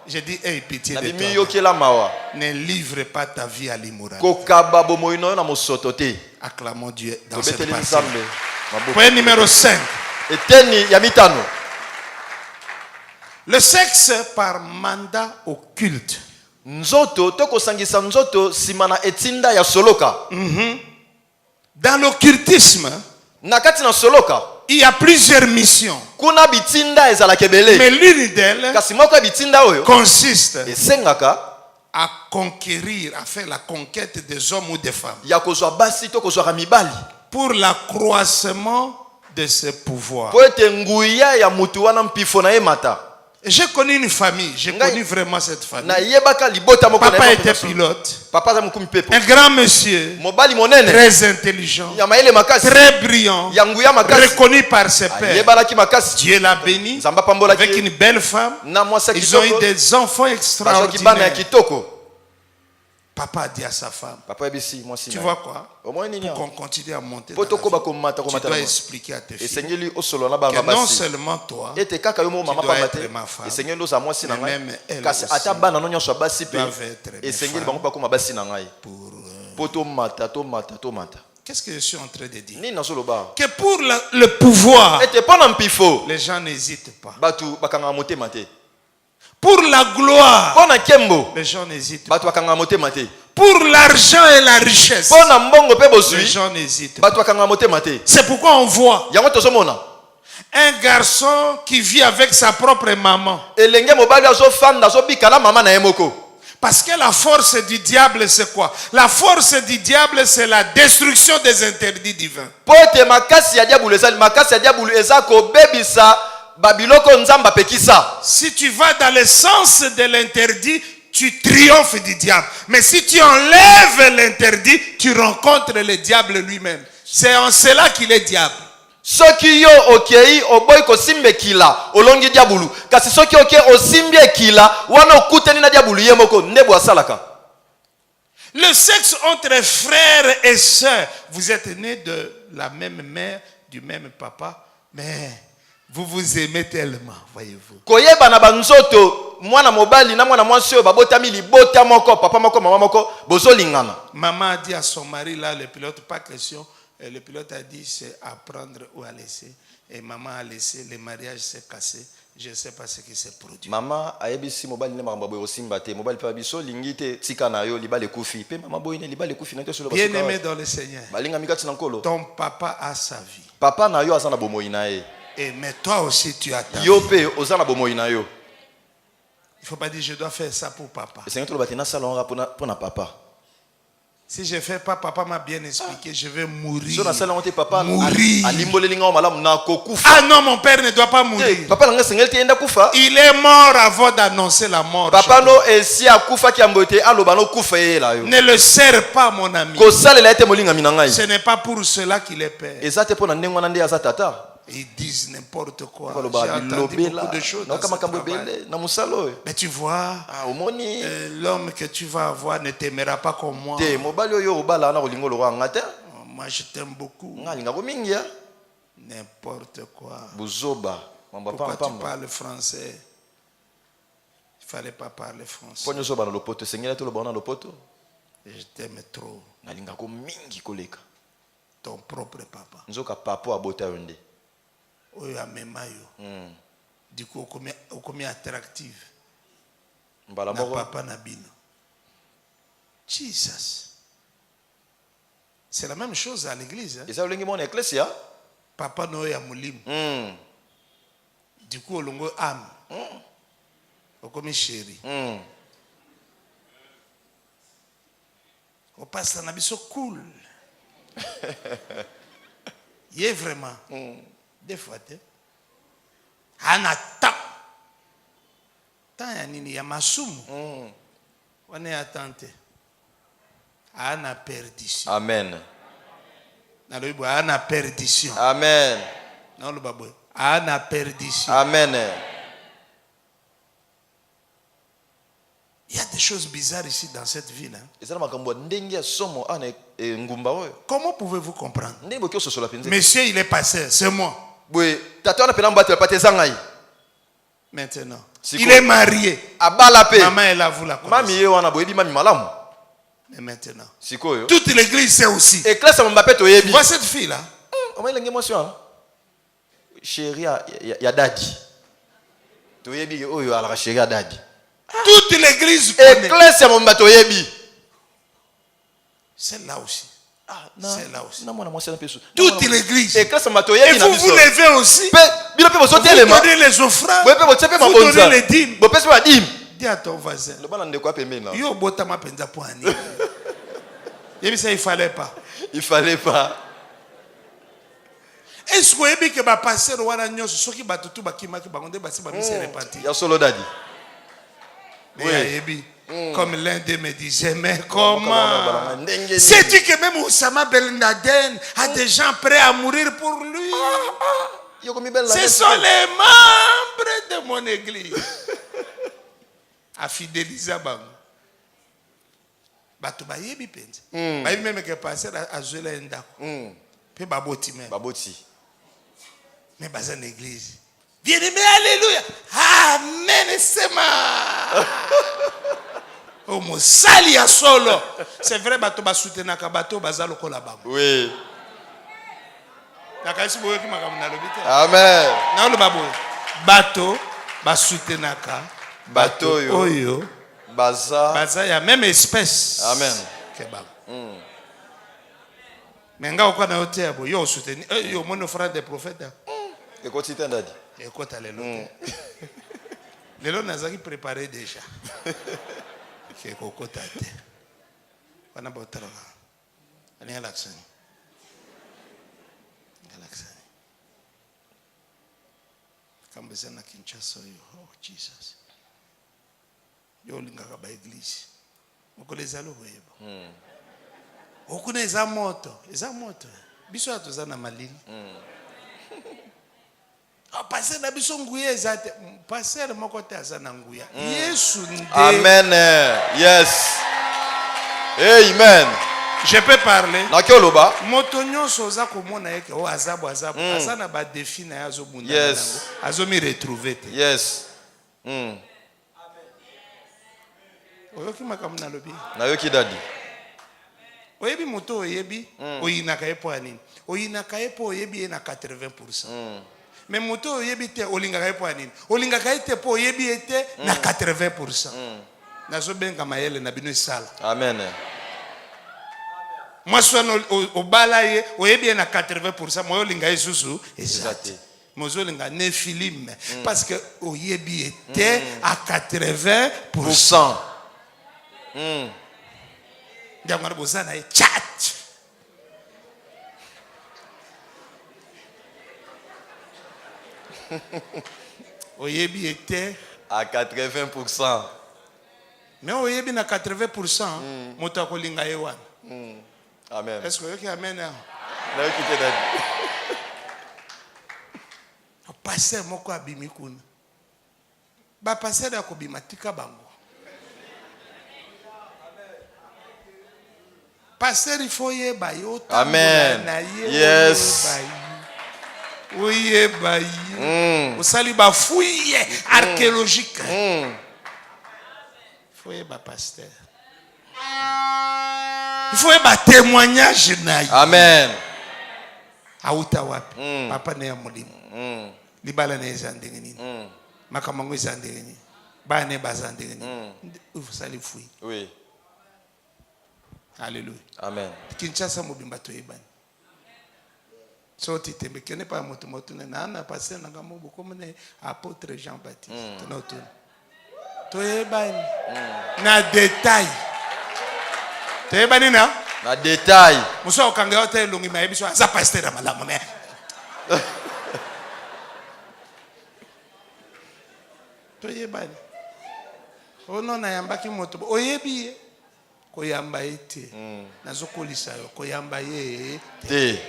J'ai dit aie pitié de toi-même. Ne livre pas ta vie à l'immoralité. Acclamons Dieu dans cette passage. Point numéro 5. Le sexe par mandat occulte. Dans l'occultisme, il y a plusieurs missions. Mais l'une d'elles consiste à conquérir, à faire la conquête des hommes ou des femmes. Pour l'accroissement de ses pouvoirs. J'ai connu une famille, j'ai connu vraiment cette famille. Papa était pilote, un grand monsieur, très intelligent, très brillant, reconnu par ses pairs. Dieu l'a béni avec une belle femme. Ils ont eu des enfants extraordinaires. Papa a dit à sa femme, tu vois quoi? Pour qu'on continue à monter dans la vie, tu dois expliquer à tes filles que non seulement toi, tu dois être ma femme, mais même elle aussi doivent être mes femmes. Qu'est-ce que je suis en train de dire? Que pour le pouvoir, les gens n'hésitent pas. Pour la gloire, les gens n'hésitent pas. Pour l'argent et la richesse, les gens n'hésitent pas. C'est pourquoi on voit un garçon qui vit avec sa propre maman. Parce que la force du diable, c'est quoi? La force du diable, c'est la destruction des interdits divins. Si tu vas dans le sens de l'interdit, tu triomphes du diable. Mais si tu enlèves l'interdit, tu rencontres le diable lui-même. C'est en cela qu'il est diable. Soki yo okei oboy ko simbe kila olongi diabulu kasi soki okei osimbie kila wana okuteni na diabulu ye moko ndebo asalaka. Le sexe entre frères et sœurs, vous êtes nés de la même mère, du même papa, mais vous vous aimez tellement, voyez-vous. Koyeba na banzoto mwana mobali na mwana mwasi oyo babotami libota moko papa moko mama moko bozolingana. Maman a dit à son mari là, le pilote, pas question. Le pilote a dit c'est à prendre ou à laisser. Et maman a laissé, le mariage s'est cassé. Je ne sais pas ce qui s'est produit. Maman ayebisi mobali ne makambo boyo simba te mobali pa biso lingite tika na yo libale kufi pe mama boy ne libale kufi na to solo Bien aimé dans le Seigneur. Balinga mikati na nkolo. Ton papa a sa vie. Papa na yo azana bomoi na ye. Et mais toi aussi tu as ta vie. Yo pe ozana bomoi na yo. Il ne faut pas dire je dois faire ça pour papa. Et c'est que le batina salon pour na papa. Si je ne fais pas, papa m'a bien expliqué, je vais mourir. So na salon te papa mourir. alimbolelinga malamu na kokufa. Ah non, mon père ne doit pas mourir. Papa langa sengel te enda kufa. Il est mort avant d'annoncer la mort. Papa no esi akufa ki ambote aloba no kufa yela yo. Ne le serre pas, mon ami. Ko salela ete molinga minangai. Ce n'est pas pour cela qu'il est père. Ezate pona ndengwa na nde azatata. Ils disent n'importe quoi. J'ai entendu beaucoup de choses dans ce travail. Mais tu vois, l'homme que tu vas avoir ne t'aimera pas comme moi. Moi, je t'aime beaucoup. N'importe quoi. Pourquoi tu parles français? Il ne fallait pas parler français. Je t'aime trop. Ton propre papa. Du coup, combien attractive. Na papa Nabino. Jesus. C'est la même chose à l'église. Hein? Papa Noé a Moulim. Du coup, on longo âme. Comme chéri. On passe à Nabiso cool. Il est vraiment. Des fois, Anata. Tant y a masumu. On est attenté. Ana perdition. Amen. Ana perdition. Amen. Ana perdition. Amen. Il y a des choses bizarres ici dans cette ville. Hein? Comment pouvez-vous comprendre? Monsieur, il est passé, c'est moi. Maintenant, il est marié. Maman est là, vous la connaissez. Mais maintenant, toute l'église sait aussi. Tu vois cette fille-là? Chérie, il y a daddy. Toute l'église connaît. C'est là aussi. C'est là aussi. Toute l'église. Et vous vous levez aussi. Vous donnez les offrandes. Vous donnez les dîmes. Dis à ton voisin. Yo botama penza poani. Il fallait pas. Il fallait pas. Est-ce que vous avez passé le roi Nyon ce qui bat tout bakima qui bagonde basi ba mise reparti. Ya solo daddy. Oui. Comme l'un d'eux me disait, mais comment? Sais-tu que même Oussama Ben Laden a des gens prêts à mourir pour lui? Ce sont les membres de mon église. A fidéliser Bango. Bato bayebi penza. Bayebi même que passer à Zola Ndako. Puis baboti même. Baboti. Mais bas en église. Bien-aimé, alléluia. Amen, sema. Oh, mon sali à solo. C'est vrai, bato ba soutenir ka bato bazalo ko la bango. Oui. Amen. Na lo babo. Bato ba soutenir ka bato oyo baza ya même espèce. Amen. Kebab. Mais nga okwa na hotel bo yo soutenir yo mon frère des prophètes. Écoute si t'endadi. Écoute alléluia. Lelo nazaki préparé déjà. Que kokota te. Wana botala. Ani alaksani. Alaksani. Kambeza na Kinshasa yo. Oh Jesus. Yo lingaka ba église. Okoleza lo webo. Okuna eza moto. Eza moto. Biso atoza na malili. Pasteur na biso nguya ezate. Pasteur moko te azana nguya. Yesu nde. Amen. Yes. Amen. Je peux parler. Nakioloba. Moto nyonso oza komona yeke o azabu. Azana ba défi na yazo bunda. Yes. Azo mi retrouver te. Yes. Oyoki makamuna lobi. Nayoki dadi. Oyebi moto oyebi oyinaka epo anini. Oyinaka epo oyebi na 80%. Mais moto oyebi te olingaka epo anini. Olingaka ete po oyebi ete na 80%. Nazo benga mayele na bino sala. Amen. Moi sono obala ye oyebi na 80%. Moi olinga esusu ezate. Mozolinga Nephilim parce que oyebi ete à 80%. Ndiamwana bozana e chat. Oyebi était à 80%. Mais oyebi na 80%, moto akolinga ye wana. Amen. Est-ce que yoki amen? Nayoki te dadi. Pasteur moko abimi kuna. Ba pasteur akobima tika bango. Pasteur il faut yeba yo. Amen. Yes. Oui, au salut ba fouille archéologique. Il faut yeba pasteur. Il faut yeba témoignage na. Amen. Auta wapi. Papa ne ya molimo. Libala ne ezandenge nini. Makamango ezandenge nini. Ba ne bazandenge nini. Il faut salut fouille. Oui. Alléluia. Amen. Kinshasa mobimba to yebani. So titembe kene pa moto na na passer na ngamo comme ne apôtre Jean-Baptiste. To yebani. Na détail. To yebani na? Na détail. Muso okanga hotel longi mayebiso aza pasteur na malamu ne. To yebani. Ono na yambaki moto. Oyebi koyamba ete nazokolisa yo koyamba ye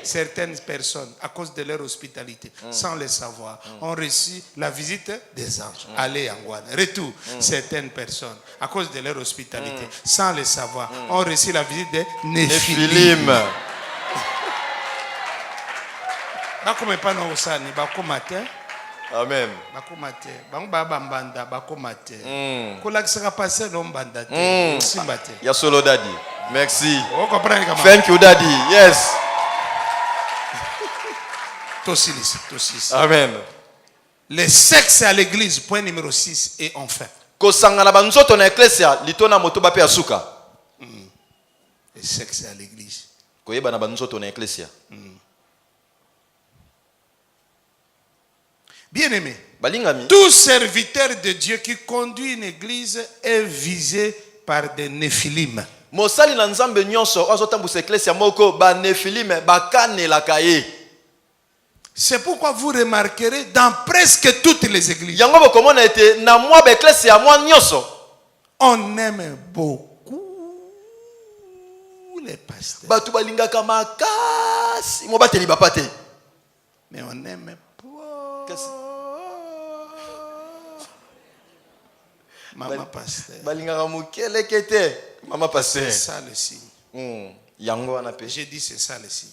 certaines personnes à cause de leur hospitalité sans le savoir ont reçu la visite des anges. Allez Angwana. Retour, certaines personnes à cause de leur hospitalité sans le savoir ont reçu la visite des Nephilim. Bakome pa no osani bakomate. Amen. Bakomate. Bango baba mbanda bakomate. Kolakisaka passer no mbanda te. Simbate. Ya solo daddy. Merci. O comprendre comment? Thank you daddy. Yes. Tosilis. Amen. Le sexe à l'église, point numéro 6 et enfin. Kosangana banzoto na eklesia litona moto ba pe asuka. Le sexe à l'église. Koyeba na banzoto na eklesia. Bien-aimé, Balingami. tout serviteur de Dieu qui conduit une église est visé par des Nephilim. Mosali na nzambe nyonso azotambusa eklesia moko ba Nephilim bakanelaka ye. C'est pourquoi vous remarquerez dans presque toutes les églises. Yango bokomona ete na mwa ba eklesia mwa nyonso. On aime beaucoup les pasteurs. Batu balingaka makasi mo bateli bapate. Mais on aime pas Maman pasteur. Balingaka mukele kete mama pasteur. C'est ça le signe. Yango wana pe. J'ai dit c'est ça le signe.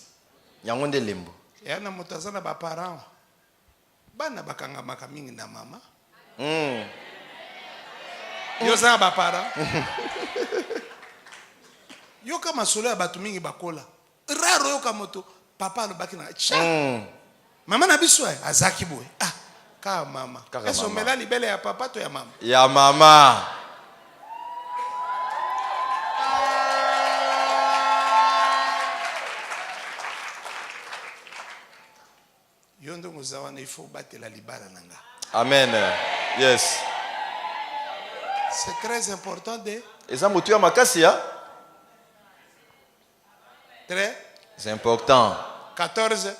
Yango nde lembo. Yana mutazana ba parents. Bana bakanga makamingi na mama. Yo za ba parents. Yo kama solo ya batu mingi bakola. Raro yo kama moto papa alobaki na cha. Mama na biso azaki boy. Ah, ka mama. Eso mela libele ya papa to ya mama. Ya mama. Yondo ngozawana il faut battre la libara nanga. Amen. Yes. C'est très important de. Eza motu ya makasi ya? Très. C'est important. 14.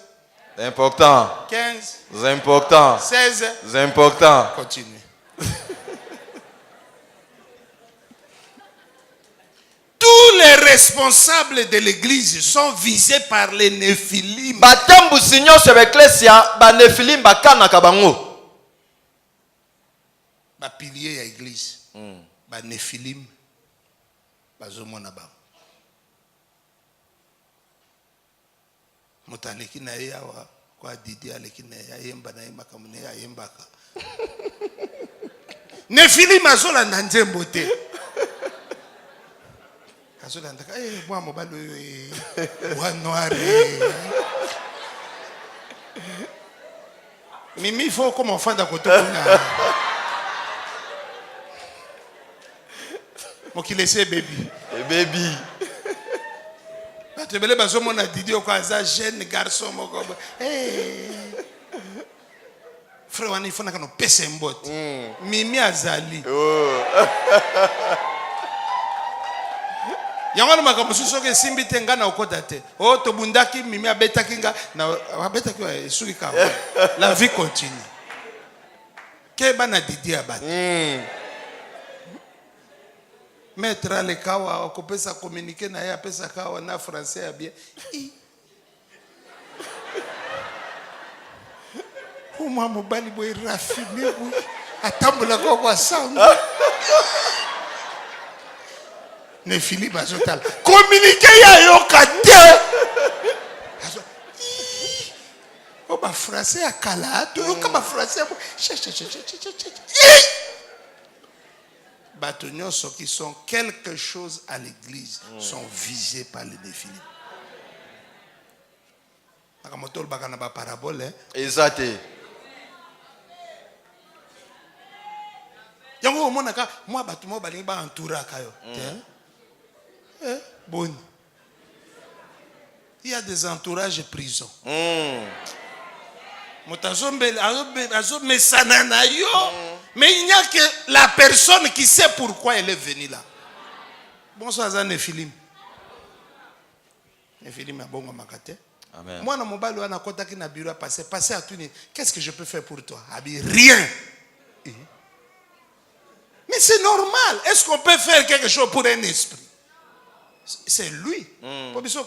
C'est important. 15. C'est important. 16. C'est important. Continue. Tous les responsables de l'église sont visés par les Néphilim. batambusi nyonso ya eklesia banefilim bakanaka bango. Bapilier ya église. Néphilim. Bazomona ba. Motaleki na yawa kwa didi aleki na yemba na yemba kamune ya yembaka. Néphilim azola na nzembo te. Azola ndaka bwa mobalo bwa noir. Mimi faut comme enfant d'akotona. Qui laissait baby. Baby. Tu belé bazo mona didi o kwa za jeune garçon moko. Frère wani fona kano pese mbot. Mimi azali. Yangwana makamususo ke simbi tenga na okota te. O to bundaki mimi abeta kinga na abeta kwa esuki ka. La vie continue. Ke bana didi abati. Maître le kawa okopesa communiquer na ya pesa kawa na français ya bien. Uma mobali boy rafine boy atambula kwa sangu. Ne Philippe azotal. Communiquer ya yo kate. O ba français ya kala to yo ka ba français. Bâtonnons ceux qui sont quelque chose à l'église sont visés par les Néphilim. Akamotol bakana ba parabole. Exact. Yango omona ka moi batu mo balingi ba entoura kayo. Bon. Il y a des entourages prison. Mais il n'y a que la personne qui sait pourquoi elle est venue là. Bonsoir à Néphilim. Néphilim a bon makate. Amen. Moi, dans mon bal, on a contacté na bureau passé à tout. Qu'est-ce que je peux faire pour toi? Rien. Mais c'est normal. Est-ce qu'on peut faire quelque chose pour un esprit? C'est lui. Quelque chose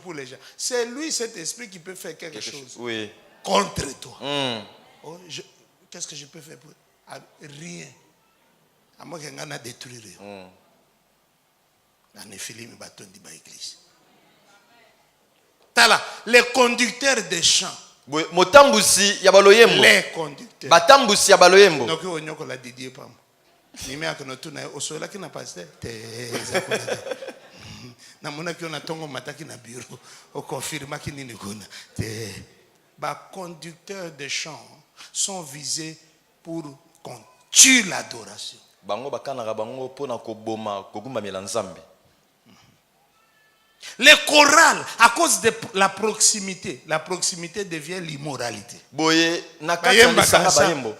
pour les gens. C'est lui, cet esprit, qui peut faire quelque chose. Oui. Contre toi. Qu'est-ce que je peux faire pour rien? À moins qu'il y ait un détruire. Un Néphilim bâton de l'église. Tala, les conducteurs des champs. Motambusi ya baloyembo. Les conducteurs. Batambusi ya baloyembo. Donc on y a la Didier pam. Nime akonotu na osola ki na pasteur. Na mona ki ona tongo mataki na bureau. O confirma ki nini kuna. Ba conducteurs des champs sont visés pour qu'on tue l'adoration. Bango bakanaka bango pona koboma kogumba melanzambe. Les chorales, à cause de la proximité devient l'immoralité. Boye nakata lisanga bayembo.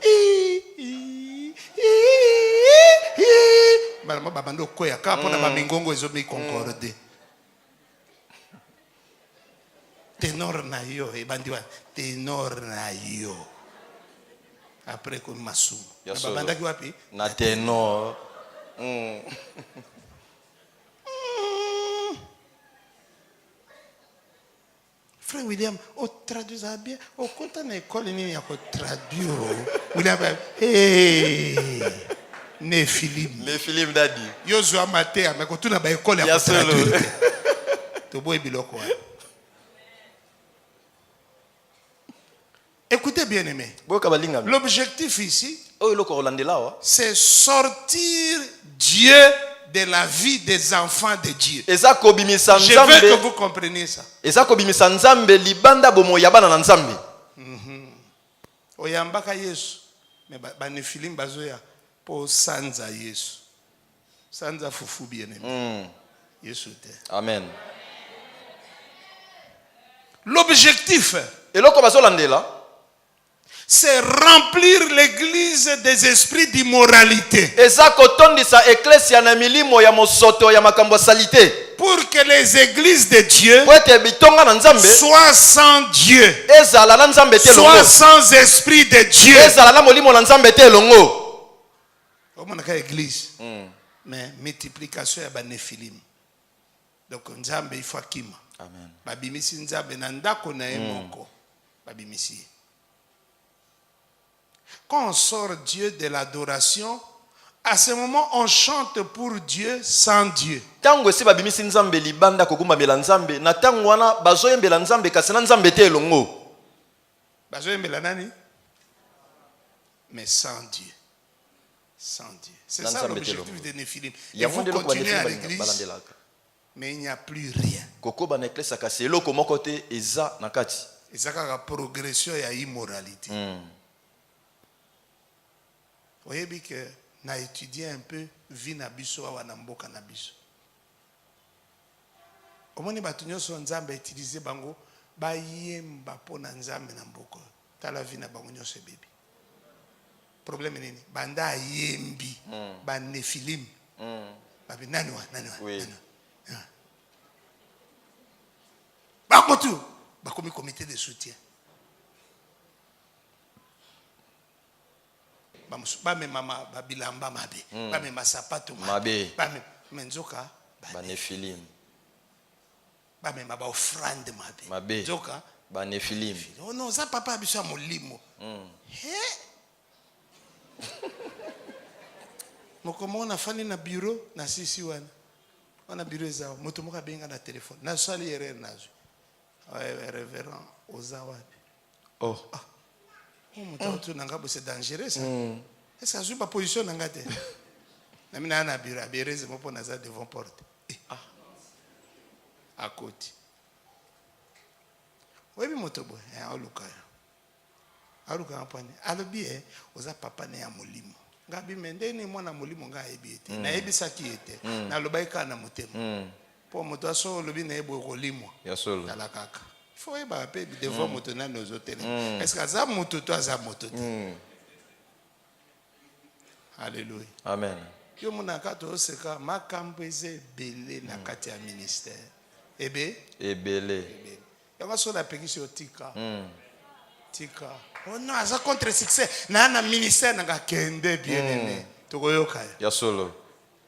Balama babando koya ka pona ba mingongo ezomi concorde. Ténor na yo e bandiwa ténor na yo. Après qu'on m'assume. Babanda ki wapi? Na ténor. Frère William, on traduit ça bien. On compte à l'école, il y a traduire. William, Néphilim. Néphilim dadi. Yozo amateur, mais quand tu n'as pas école, il y a traduire. Tu bois biloko. Écoutez bien aimé. L'objectif ici, c'est sortir Dieu de la vie des enfants de Dieu. Je veux que vous compreniez ça. Oyambaka Yesu, mais Néphilim bazoya pour sanza Yesu. Sanza fufu bien aimé. Yesu te. Amen. L'objectif, c'est remplir l'église des esprits d'immoralité. Pour que les églises de Dieu soient sans Dieu, soient sans esprit de Dieu. Église, mais multiplication est Néphilim. Donc nzambe il faut kima. Amen. Babimisi nzambe na ndako na ye moko. Babimisi. Quand on sort Dieu de l'adoration, à ce moment on chante pour Dieu sans Dieu. Tango si babimisi nzambe libanda kokuma bela nzambe na tango wana bazoyembela nzambe kasi na nzambe te elongo. Bazoyembela nani? Mais sans Dieu. Sans Dieu. C'est ça l'objectif de Néphilim. Il faut continuer à l'église, mais il n'y a plus rien. Kokoba na église kasi eloko moko te eza na kati. Et ça la progression et immoralité. Vous voyez bien que na étudié un peu vie na biso wa na mboka na biso. Omoni batunyo so nzambe utiliser bango ba yemba pona nzambe na mboko. Tala vie na bango nyose bébé. Problème nini? Banda yembi ba Néphilim. Babi nani wa. Oui. Bakotu bakomi comité de soutien. Bame mama babilamba mabe. Bame masapato mabe. Bame menzoka ba Néphilim. Bame maba offrande mabe. Nzoka ba Néphilim. Oh non, ça papa biso molimo. Mokomo na fani na bureau na sisi wana. Wana bureau zao moto moka benga na téléphone. Na sali erreur nazo. Révérend Ozawapi. Oh. C'est dangereux ça. Est-ce que je suis pas position nangate? Na mina na bureau abireze mopo naza devant porte. À côté. Oui bi moto boy, aluka. Aluka ampani. Alobi oza papa ne ya molimo. Ngabi mende ni mwana molimo nga ebite. Na ebisa ki ete. Na lobaika na motema. Po moto aso lobi na ebo kolimo. Ya solo. Na la kaka. Il faut eba pe devant moto na nos hôtels. Est-ce que ça moto toi ça moto? Alléluia. Amen. Yo mona kato oseka makambo eze belé na kati ya ministère. Ebele. Yango so la pekisi otika. Tika. Oh non, ça contre succès. Na ministère na kende bien aimé. Tokoyoka. Ya solo.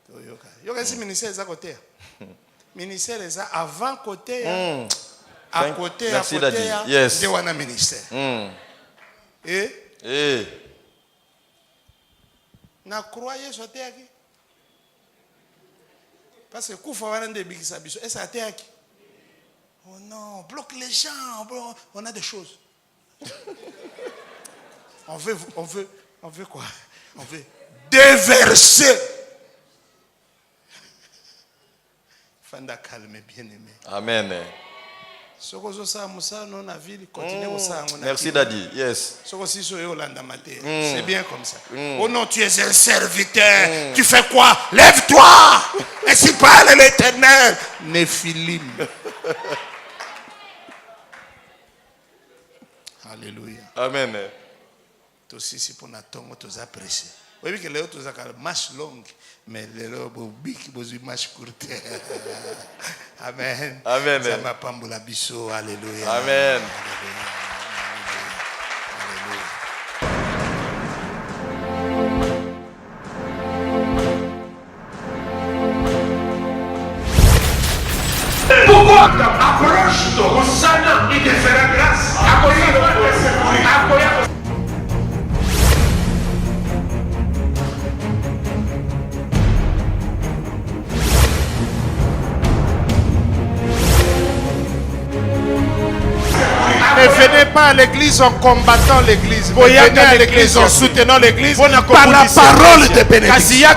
Tokoyoka. Yo kasi ministère za côté. Ministère eza avant côté. À côté, yes. De wana ministère. Na croyez sur terre qui? Parce que Koufa wana de bigisa biso. Est-ce à terre qui? Oh non, bloque les gens. On a des choses. on veut quoi? On veut déverser. Fanda calme, bien aimé. Amen. Merci Daddy. Yes. C'est bien comme ça. Oh non, tu es un serviteur. Tu fais quoi? Lève-toi. Ainsi parle l'Éternel. Néphilim. Alléluia. Amen. Tout ceci pour nous tous apprécier. Oui, que les autres ont une marche longue, mais les autres ont une marche courte. Amen. Amen. Alléluia. Amen. Pourquoi approche-toi, Hosanna, il te fera grâce. Ne venez pas à l'église en combattant l'église. Venez à l'église en soutenant l'église par la parole de bénédiction.